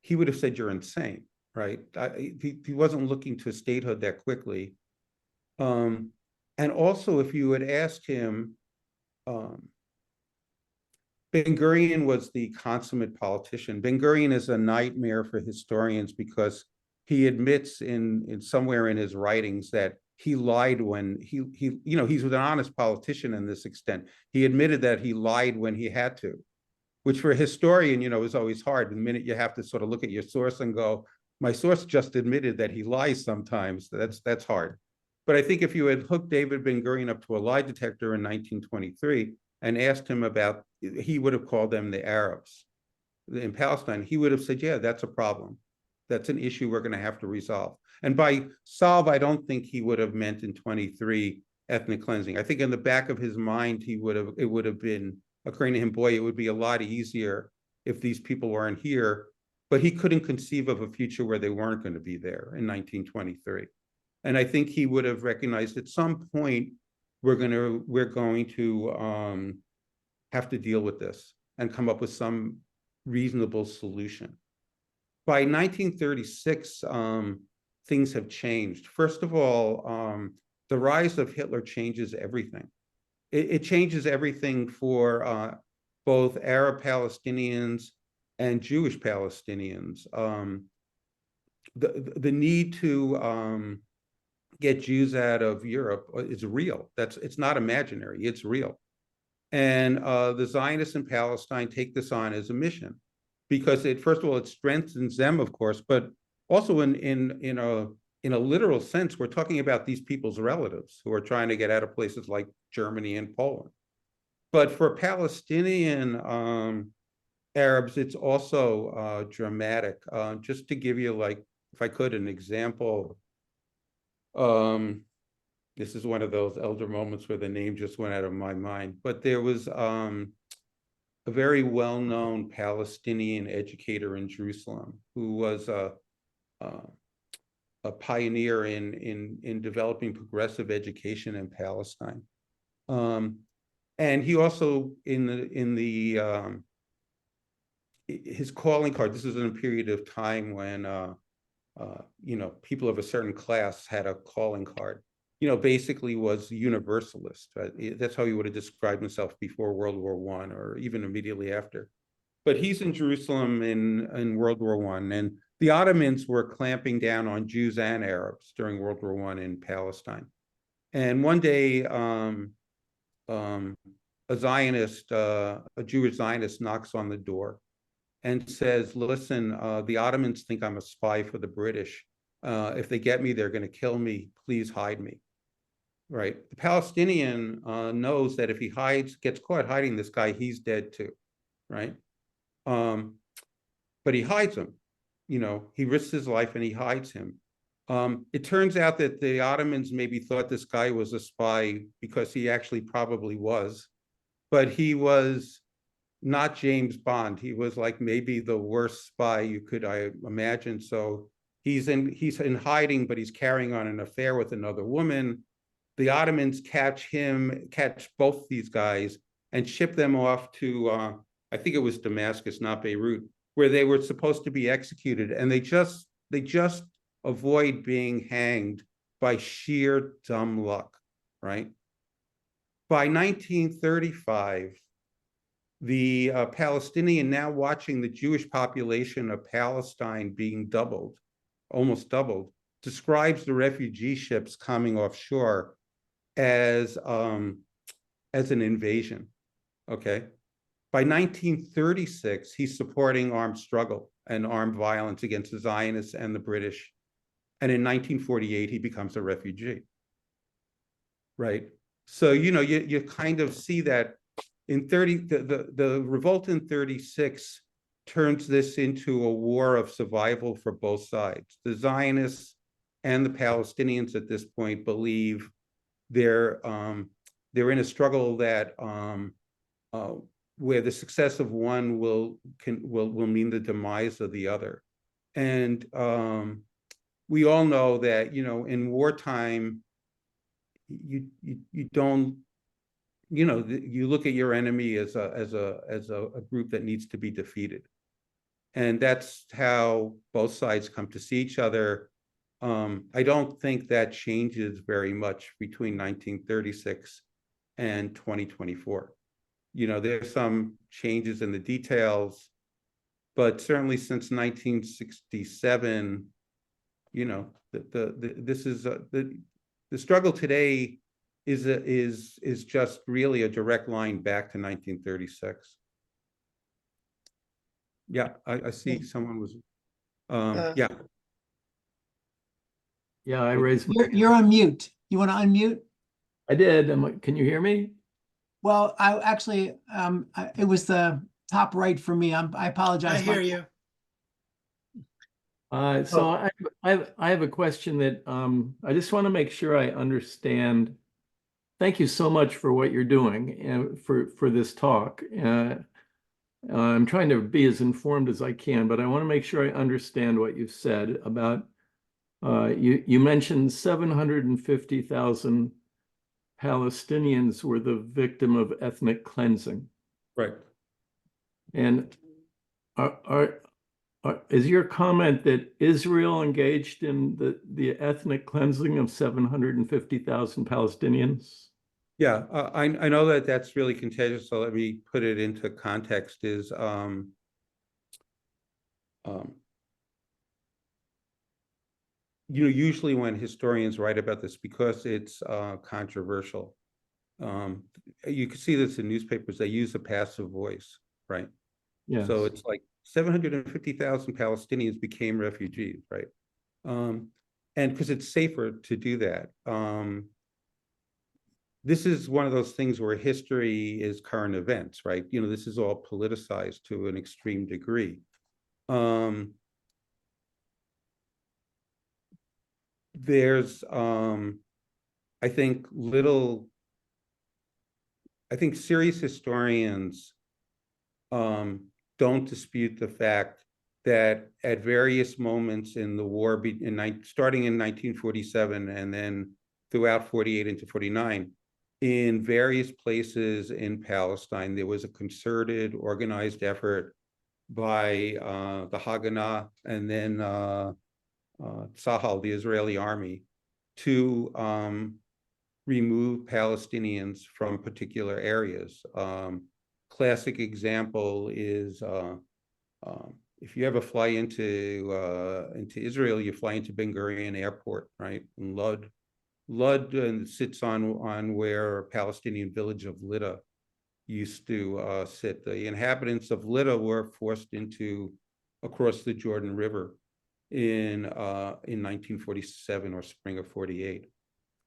he would have said you're insane, right? He wasn't looking to statehood that quickly. And also, if you had asked him, Ben-Gurion was the consummate politician. Ben-Gurion is a nightmare for historians because he admits in somewhere in his writings that he lied when he he's an honest politician in this extent. He admitted that he lied when he had to, which for a historian, is always hard. The minute you have to sort of look at your source and go, my source just admitted that he lies sometimes. That's hard. But I think if you had hooked David Ben-Gurion up to a lie detector in 1923 and asked him about, he would have called them the Arabs in Palestine. He would have said, yeah, that's a problem. That's an issue we're going to have to resolve. And by solve, I don't think he would have meant in 23 ethnic cleansing. I think in the back of his mind, it would have been occurring to him, boy, it would be a lot easier if these people weren't here. But he couldn't conceive of a future where they weren't going to be there in 1923. And I think he would have recognized at some point we're going to have to deal with this and come up with some reasonable solution. By 1936, things have changed. First of all, the rise of Hitler changes everything. It changes everything for both Arab Palestinians and Jewish Palestinians. The need to get Jews out of Europe is real. It's not imaginary, it's real. And the Zionists in Palestine take this on as a mission because first of all, it strengthens them, of course, but also in a literal sense, we're talking about these people's relatives who are trying to get out of places like Germany and Poland. But for Palestinian Arabs, it's also dramatic. Just to give you, like, if I could, an example, this is one of those elder moments where the name just went out of my mind, but there was a very well-known Palestinian educator in Jerusalem who was a pioneer in developing progressive education in Palestine. And he also his calling card, this is in a period of time when people of a certain class had a calling card, basically was universalist. Right? That's how he would have described himself before World War I or even immediately after. But he's in Jerusalem in World War I, and the Ottomans were clamping down on Jews and Arabs during World War I in Palestine. And one day, a Zionist, a Jewish Zionist, knocks on the door and says, listen, the Ottomans think I'm a spy for the British. If they get me, they're going to kill me. Please hide me. Right. The Palestinian knows that if he gets caught hiding this guy, he's dead too. Right. But he hides him. He risks his life and he hides him. It turns out that the Ottomans maybe thought this guy was a spy because he actually probably was, but he was not James Bond. He was like maybe the worst spy you could imagine. So he's in hiding, but he's carrying on an affair with another woman. The Ottomans catch both these guys and ship them off to, I think it was Damascus, not Beirut, where they were supposed to be executed. And they just avoid being hanged by sheer dumb luck, right? By 1935, the Palestinian, now watching the Jewish population of Palestine being doubled, almost doubled, describes the refugee ships coming offshore as an invasion, okay? By 1936, he's supporting armed struggle and armed violence against the Zionists and the British. And in 1948, he becomes a refugee, right? So, you know, you kind of see that in the revolt in 36 turns this into a war of survival for both sides. The Zionists and the Palestinians at this point believe they're in a struggle that where the success of one will mean the demise of the other. And we all know that, you know, in wartime, you don't, you know, you look at your enemy as a group that needs to be defeated. And that's how both sides come to see each other. I don't think that changes very much between 1936 and 2024. You know, there's some changes in the details, but certainly since 1967, you know, the struggle today is just really a direct line back to 1936. Yeah, I see someone was, yeah. Yeah, I raised my You're on mute. You want to unmute? I did. Can you hear me? Well, I actually, it was the top right for me. I apologize. I hear you. So I have a question that I just want to make sure I understand. Thank you so much for what you're doing for this talk. I'm trying to be as informed as I can, but I want to make sure I understand what you've said about you mentioned 750,000 Palestinians were the victim of ethnic cleansing. Right. And is your comment that Israel engaged in the ethnic cleansing of 750,000 Palestinians? Yeah, I know that that's really contagious. So let me put it into context. Is you know, usually when historians write about this, because it's controversial, you can see this in newspapers, they use a passive voice, right? Yes. So it's like 750,000 Palestinians became refugees, right? And because it's safer to do that. This is one of those things where history is current events, right? You know, this is all politicized to an extreme degree. There's, I think serious historians don't dispute the fact that at various moments in the war, starting in 1947 and then throughout 48 into 49, in various places in Palestine, there was a concerted, organized effort by the Haganah and then Tzahal, the Israeli army, to remove Palestinians from particular areas. Classic example is if you ever fly into Israel, you fly into Ben Gurion Airport, right? And Lud sits on where Palestinian village of Lydda used to sit. The inhabitants of Lydda were forced across the Jordan River in 1947 or spring of 48.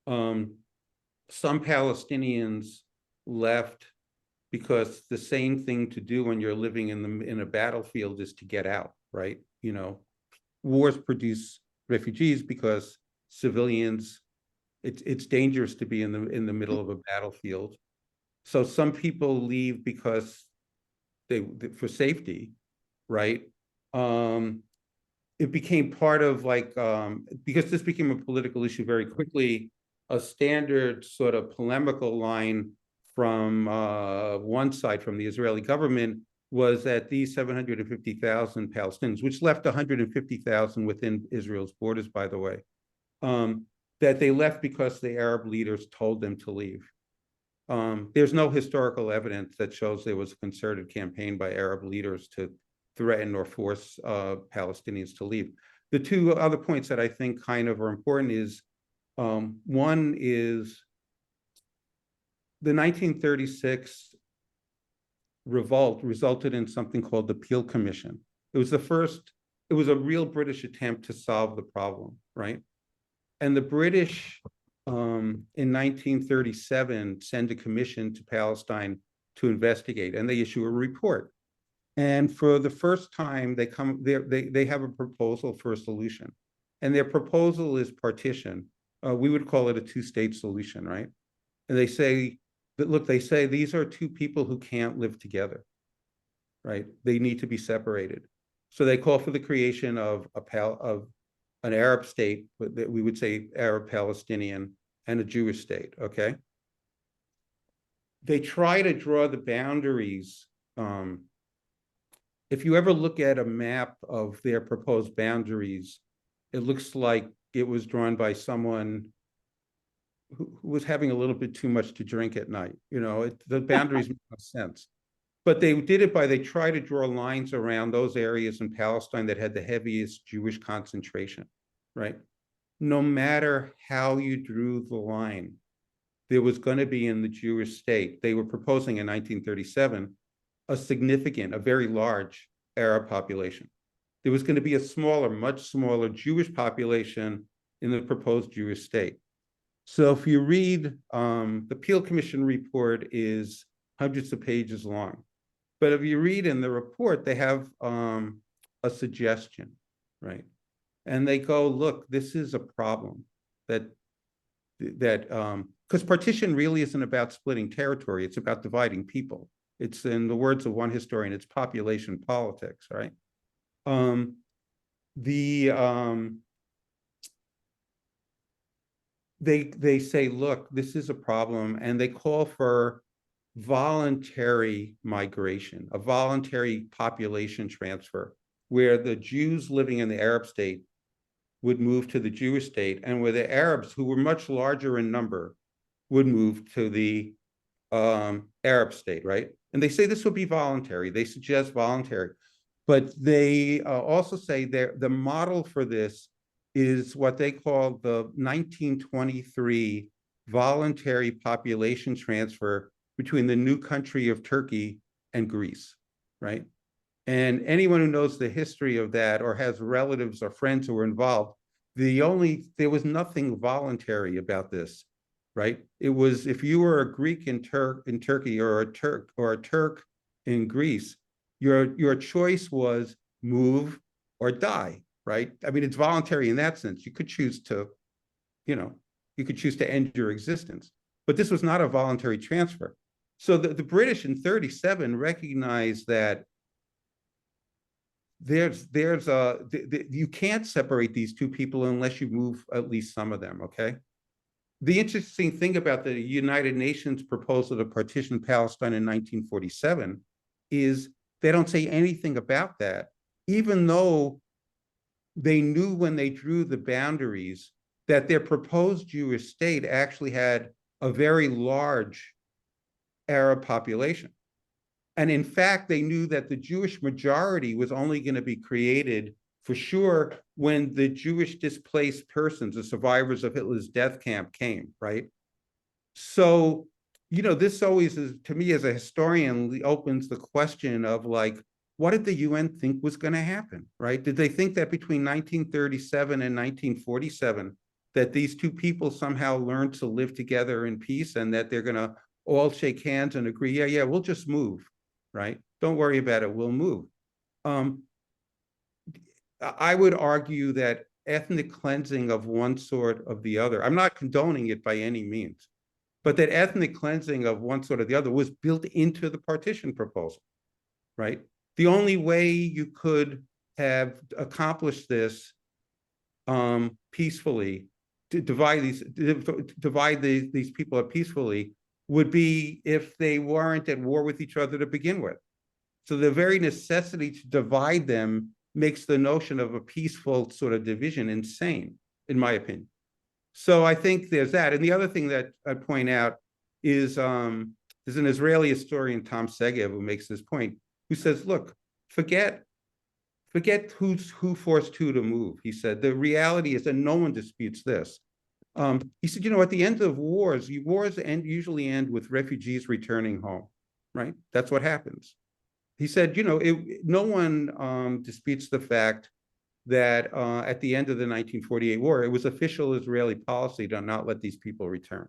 Some Palestinians left because the same thing to do when you're living in a battlefield is to get out, right? You know, wars produce refugees because civilians, it's dangerous to be in the middle of a battlefield. So some people leave because for safety, right? It became part of because this became a political issue very quickly, a standard sort of polemical line from one side, from the Israeli government, was that these 750,000 Palestinians, which left 150,000 within Israel's borders, by the way, that they left because the Arab leaders told them to leave. There's no historical evidence that shows there was a concerted campaign by Arab leaders to threaten or force Palestinians to leave. The two other points that I think kind of are important is, one is the 1936 revolt resulted in something called the Peel Commission. It was a real British attempt to solve the problem, right? And the British, in 1937, send a commission to Palestine to investigate, and they issue a report. And for the first time, they have a proposal for a solution. And their proposal is partition. We would call it a two-state solution, right? And they say, look, these are two people who can't live together, right? They need to be separated. So they call for the creation of an Arab state, that we would say Arab Palestinian, and a Jewish state, okay? They try to draw the boundaries. If you ever look at a map of their proposed boundaries, it looks like it was drawn by someone who was having a little bit too much to drink at night. The boundaries make no sense. But they did it they tried to draw lines around those areas in Palestine that had the heaviest Jewish concentration, right? No matter how you drew the line, there was going to be in the Jewish state, they were proposing in 1937, a very large Arab population. There was going to be a much smaller Jewish population in the proposed Jewish state. So if you read, the Peel Commission report is hundreds of pages long. But if you read in the report, they have a suggestion, right? And they go, look, this is a problem because partition really isn't about splitting territory. It's about dividing people. It's, in the words of one historian, it's population politics, right? They say, look, this is a problem, and they call for voluntary migration, a voluntary population transfer, where the Jews living in the Arab state would move to the Jewish state, and where the Arabs, who were much larger in number, would move to the Arab state, right? And they say this will be voluntary. They suggest voluntary. But they also say the model for this is what they call the 1923 voluntary population transfer between the new country of Turkey and Greece, right? And anyone who knows the history of that or has relatives or friends who were involved, there was nothing voluntary about this, right? It was, if you were a Greek in Turkey or a Turk in Greece, your choice was move or die, right? I mean, it's voluntary in that sense. You could choose to end your existence, but this was not a voluntary transfer. So the British in 1937 recognized that you can't separate these two people unless you move at least some of them, okay? The interesting thing about the United Nations proposal to partition Palestine in 1947 is they don't say anything about that, even though they knew when they drew the boundaries that their proposed Jewish state actually had a very large Arab population. And in fact, they knew that the Jewish majority was only going to be created for sure when the Jewish displaced persons, the survivors of Hitler's death camp, came, right? So, this always is, to me as a historian, opens the question of, like, what did the UN think was going to happen, right? Did they think that between 1937 and 1947, that these two people somehow learned to live together in peace and that they're going to all shake hands and agree, yeah, we'll just move, right? Don't worry about it, we'll move. I would argue that ethnic cleansing of one sort or the other, I'm not condoning it by any means, but that ethnic cleansing of one sort or the other was built into the partition proposal, right? The only way you could have accomplished this peacefully, to divide these people up peacefully, would be if they weren't at war with each other to begin with. So the very necessity to divide them makes the notion of a peaceful sort of division insane, in my opinion. So I think there's that. And the other thing that I'd point out is there's an Israeli historian, Tom Segev, who makes this point, who says, look, forget who forced who to move. He said, the reality is that no one disputes this. He said, at the end of wars usually end with refugees returning home, right? That's what happens. He said, no one disputes the fact that at the end of the 1948 war, it was official Israeli policy to not let these people return.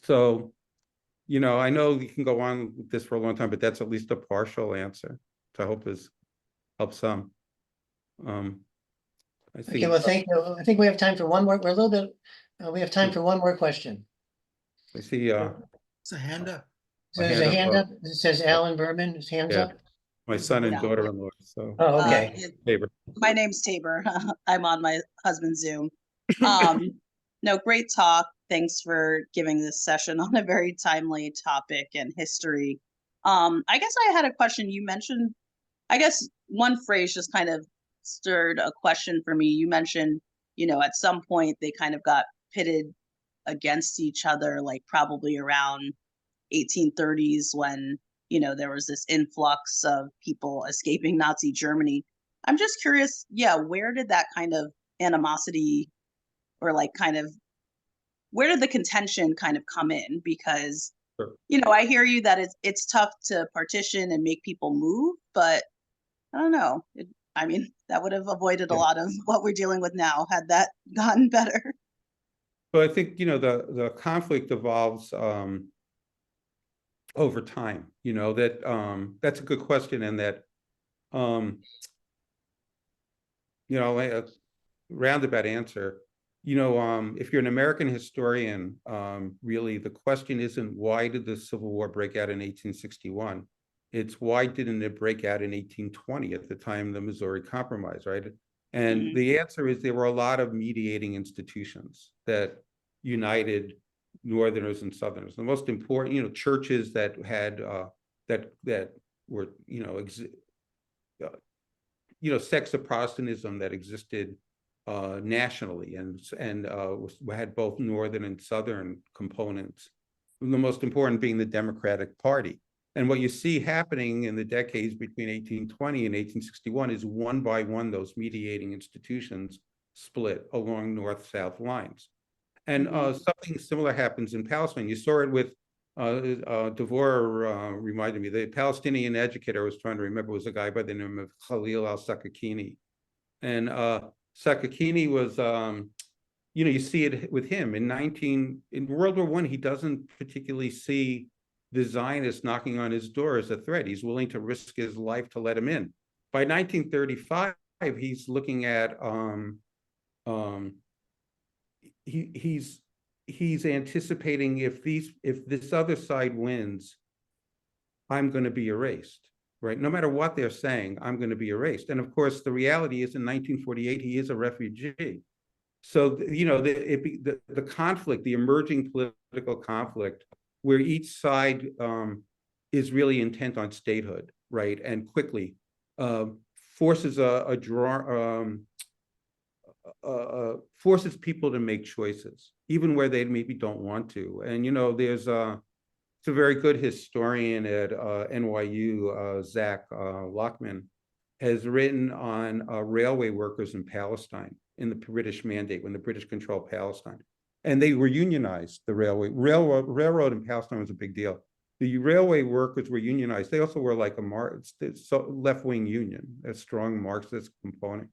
So, I know you can go on with this for a long time, but that's at least a partial answer, which I hope helps some. I think, Okay, well, thank you. I think we have time for one more. We're a little bit, we have time for one more question. I see It's a hand up. So there's a hand up. up. It says Alan Berman, his hand's Yeah. up. My son and Yeah. daughter-in-law. So Oh, okay. favor. My name's Tabor. I'm on my husband's Zoom. No, great talk. Thanks for giving this session on a very timely topic and history. I guess I had a question. You mentioned, I guess one phrase just kind of stirred a question for me. You mentioned, at some point they kind of got pitted against each other, like probably around 1830s when, there was this influx of people escaping Nazi Germany. I'm just curious, where did that kind of animosity or where did the contention kind of come in? Because, Sure. I hear you that it's tough to partition and make people move, but I don't know. That would have avoided a lot of what we're dealing with now had that gotten better. But I think, the conflict evolves over time, that's a good question. And that, a roundabout answer, if you're an American historian, really the question isn't why did the Civil War break out in 1861? It's why didn't it break out in 1820 at the time of the Missouri Compromise, right? And the answer is there were a lot of mediating institutions that united Northerners and Southerners. The most important, churches that had that were, sects of Protestantism that existed nationally and had both Northern and Southern components. The most important being the Democratic Party. And what you see happening in the decades between 1820 and 1861 is one by one those mediating institutions split along north-south lines. And something similar happens in Palestine. You saw it with Devor reminded me, the Palestinian educator I was trying to remember was a guy by the name of Khalil al-Sakakini. And Sakakini was, you see it with him in World War I, he doesn't particularly see the Zionists knocking on his door as a threat. He's willing to risk his life to let him in. By 1935, he's looking at he's anticipating if this other side wins, I'm going to be erased, right? No matter what they're saying, I'm going to be erased. And of course, the reality is in 1948, he is a refugee. So, the conflict, the emerging political conflict, where each side is really intent on statehood, right? And quickly forces forces people to make choices, even where they maybe don't want to. And, there's it's a very good historian at NYU, Zach Lockman, has written on railway workers in Palestine in the British Mandate, when the British controlled Palestine. And they were unionized, the railroad in Palestine was a big deal. The railway workers were unionized. They also were like a left-wing union, a strong Marxist component.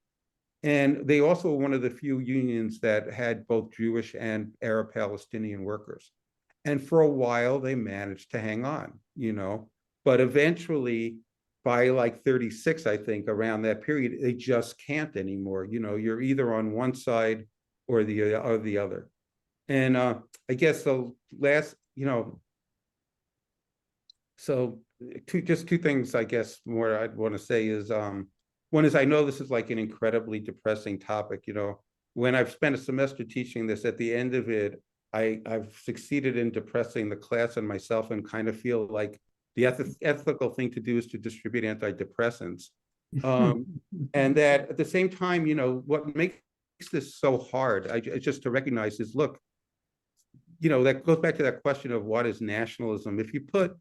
And they also were one of the few unions that had both Jewish and Arab Palestinian workers. And for a while, they managed to hang on, but eventually, by like 36, I think, around that period, they just can't anymore. You're either on one side or the other. And I guess the last, so just two things, I guess, more I'd want to say is, one is I know this is like an incredibly depressing topic. When I've spent a semester teaching this, at the end of it, I've succeeded in depressing the class and myself, and kind of feel like the ethical thing to do is to distribute antidepressants. And that at the same time, what makes this so hard, just to recognize is, look, that goes back to that question of what is nationalism. If you put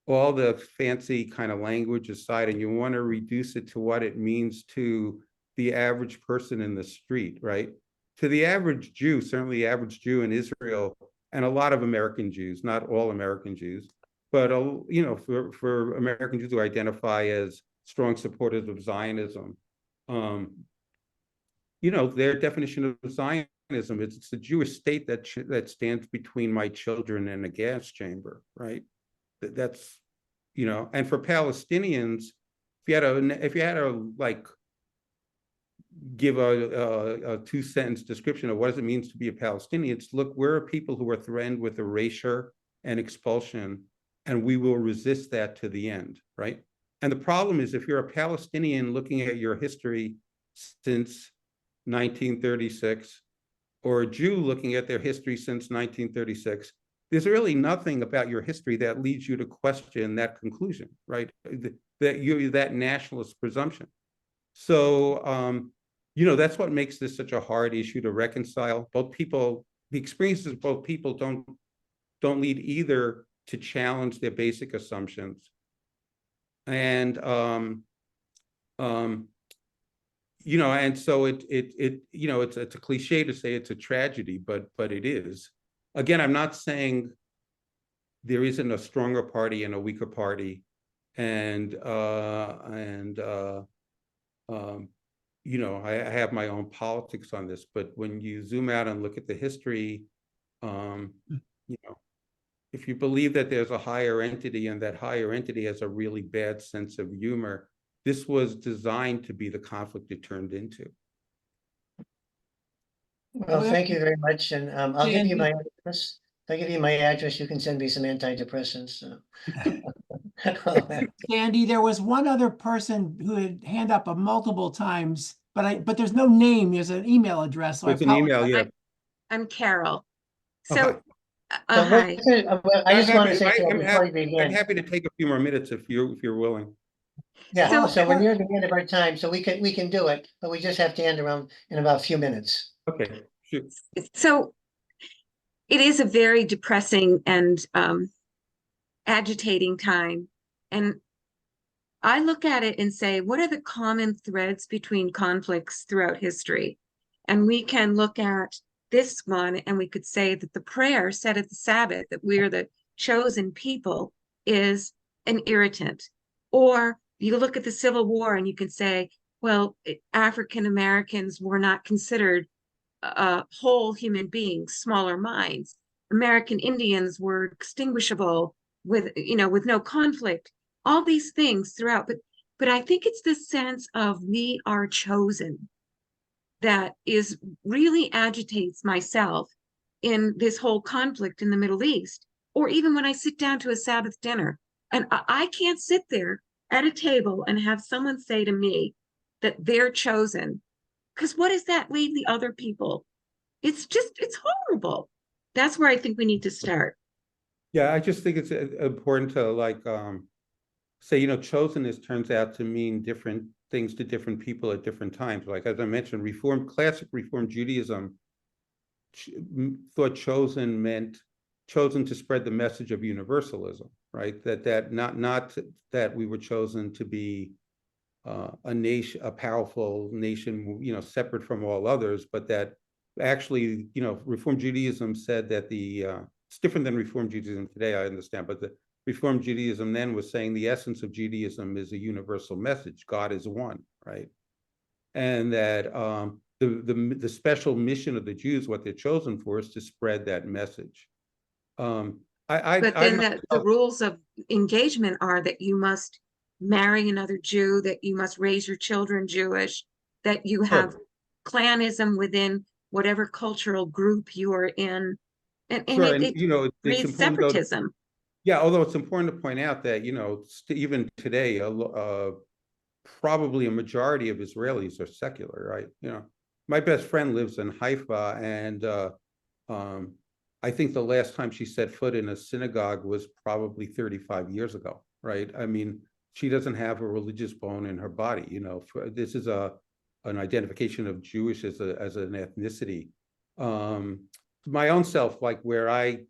all the fancy kind of language aside and you want to reduce it to what it means to the average person in the street, right? To the average Jew, certainly the average Jew in Israel, and a lot of American Jews, not all American Jews, but for American Jews who identify as strong supporters of Zionism, their definition of Zionism is it's the Jewish state that stands between my children and a gas chamber, right? That's, and for Palestinians, if you had to like give a 2-sentence description of what does it mean to be a Palestinian, it's, look, we're people who are threatened with erasure and expulsion, and we will resist that to the end, right? And the problem is, if you're a Palestinian looking at your history since 1936, or a Jew looking at their history since 1936, there's really nothing about your history that leads you to question that conclusion, right? That nationalist presumption. So, that's what makes this such a hard issue to reconcile. The experiences of both people don't lead either to challenge their basic assumptions. And, and so it's a cliche to say it's a tragedy, but it is. Again, I'm not saying there isn't a stronger party and a weaker party, I have my own politics on this, but when you zoom out and look at the history, if you believe that there's a higher entity and that higher entity has a really bad sense of humor, this was designed to be the conflict it turned into. Well, thank you very much, and I'll give you my address. If I give you my address, you can send me some antidepressants. Sandy, there was one other person who had hand up multiple times, but there's no name. There's an email address. So It's an email, yeah. I'm Carol. So, Okay. hi. I just want to say I'm before you begin. happy to take a few more minutes if you're willing. Yeah, so we're So- near the end of our time, so we can do it, but we just have to end around in about a few minutes. Okay, shoot. So it is a very depressing and agitating time. And I look at it and say, what are the common threads between conflicts throughout history? And we can look at this one and we could say that the prayer said at the Sabbath that we're the chosen people is an irritant. Or you look at the Civil War and you can say, well, African Americans were not considered whole human beings, smaller minds. American Indians were extinguishable with no conflict. All these things throughout, but I think it's the sense of we are chosen that is really agitates myself in this whole conflict in the Middle East, or even when I sit down to a Sabbath dinner, and I can't sit there at a table and have someone say to me that they're chosen, because what does that leave the other people? It's horrible. That's where I think we need to start. Yeah, I just think it's important to say, chosenness turns out to mean different things to different people at different times. Like, as I mentioned, classic Reform Judaism thought chosen meant chosen to spread the message of universalism, right? That not that we were chosen to be a nation, a powerful nation, separate from all others, but that actually, Reform Judaism said that it's different than Reform Judaism today, I understand, but the Reform Judaism then was saying the essence of Judaism is a universal message. God is one, right? And that the special mission of the Jews, what they're chosen for, is to spread that message. But then the rules of engagement are that you must marry another Jew, that you must raise your children Jewish, that you have clanism within whatever cultural group you are in, and it breeds separatism. Yeah, although it's important to point out that, even today, probably a majority of Israelis are secular, right? My best friend lives in Haifa, and I think the last time she set foot in a synagogue was probably 35 years ago, right? I mean, she doesn't have a religious bone in her body, This is a an identification of Jewish as an ethnicity. My own self, like where I,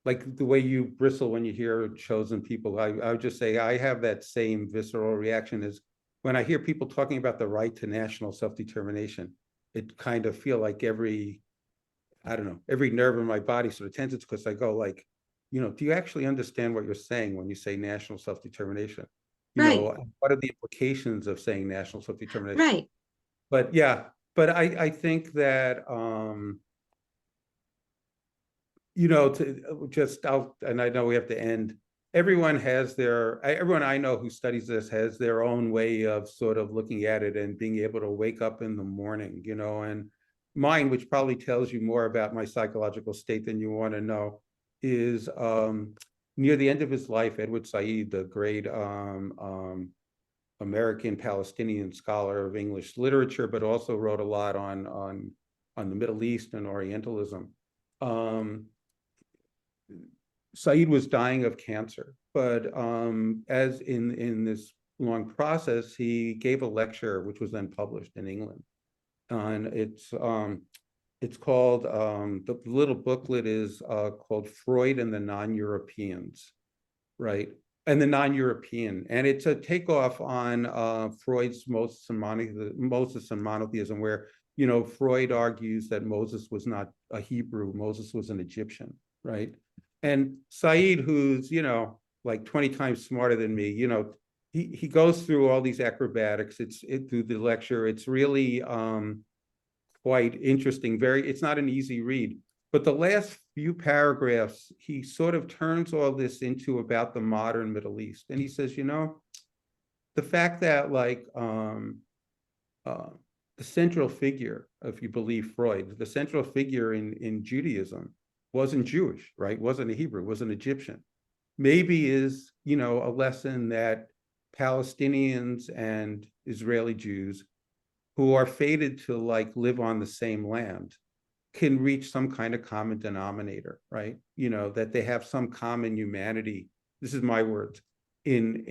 like the way you bristle when you hear chosen people, I would just say I have that same visceral reaction as when I hear people talking about the right to national self-determination. It kind of feel like every nerve in my body sort of tenses, because I go like, do you actually understand what you're saying when you say national self-determination? Right. What are the implications of saying national self-determination? Right. But yeah, but I think that, and I know we have to end. Everyone I know who studies this has their own way of sort of looking at it and being able to wake up in the morning, and mine, which probably tells you more about my psychological state than you want to know, is near the end of his life, Edward Said, the great American Palestinian scholar of English literature, but also wrote a lot on the Middle East and Orientalism. Said was dying of cancer, but as in this long process, he gave a lecture which was then published in England, and it's called the little booklet is called Freud and the Non-Europeans, right? And the non-European, and it's a takeoff on Freud's Moses and monotheism, where Freud argues that Moses was not a Hebrew, Moses was an Egyptian, right? And Said, who's like 20 times smarter than me, he goes through all these acrobatics. Through the lecture. It's really quite interesting. It's not an easy read. But the last few paragraphs, he sort of turns all this into about the modern Middle East. And he says, the fact that like the central figure, if you believe Freud, the central figure in Judaism wasn't Jewish, right? Wasn't a Hebrew, was an Egyptian. Maybe is, a lesson that Palestinians and Israeli Jews who are fated to like live on the same land can reach some kind of common denominator, right? That they have some common humanity. This is my words in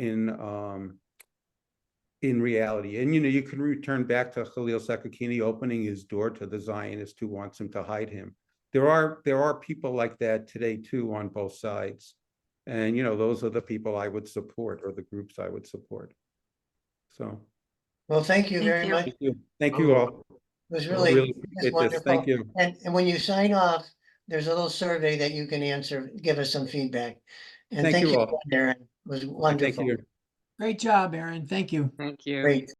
reality. And you can return back to Khalil Sakakini opening his door to the Zionist who wants him to hide him. There are people like that today too on both sides, and those are the people I would support, or the groups I would support. So, Well, thank you Thank very you. much. Thank you all. It was Really really appreciate this. wonderful. Thank you. And when you sign off, there's a little survey that you can answer, give us some feedback. And Thank thank you you, all. Aaron. It was wonderful. Thank you. Great job, Aaron. Thank you. Thank you. Great.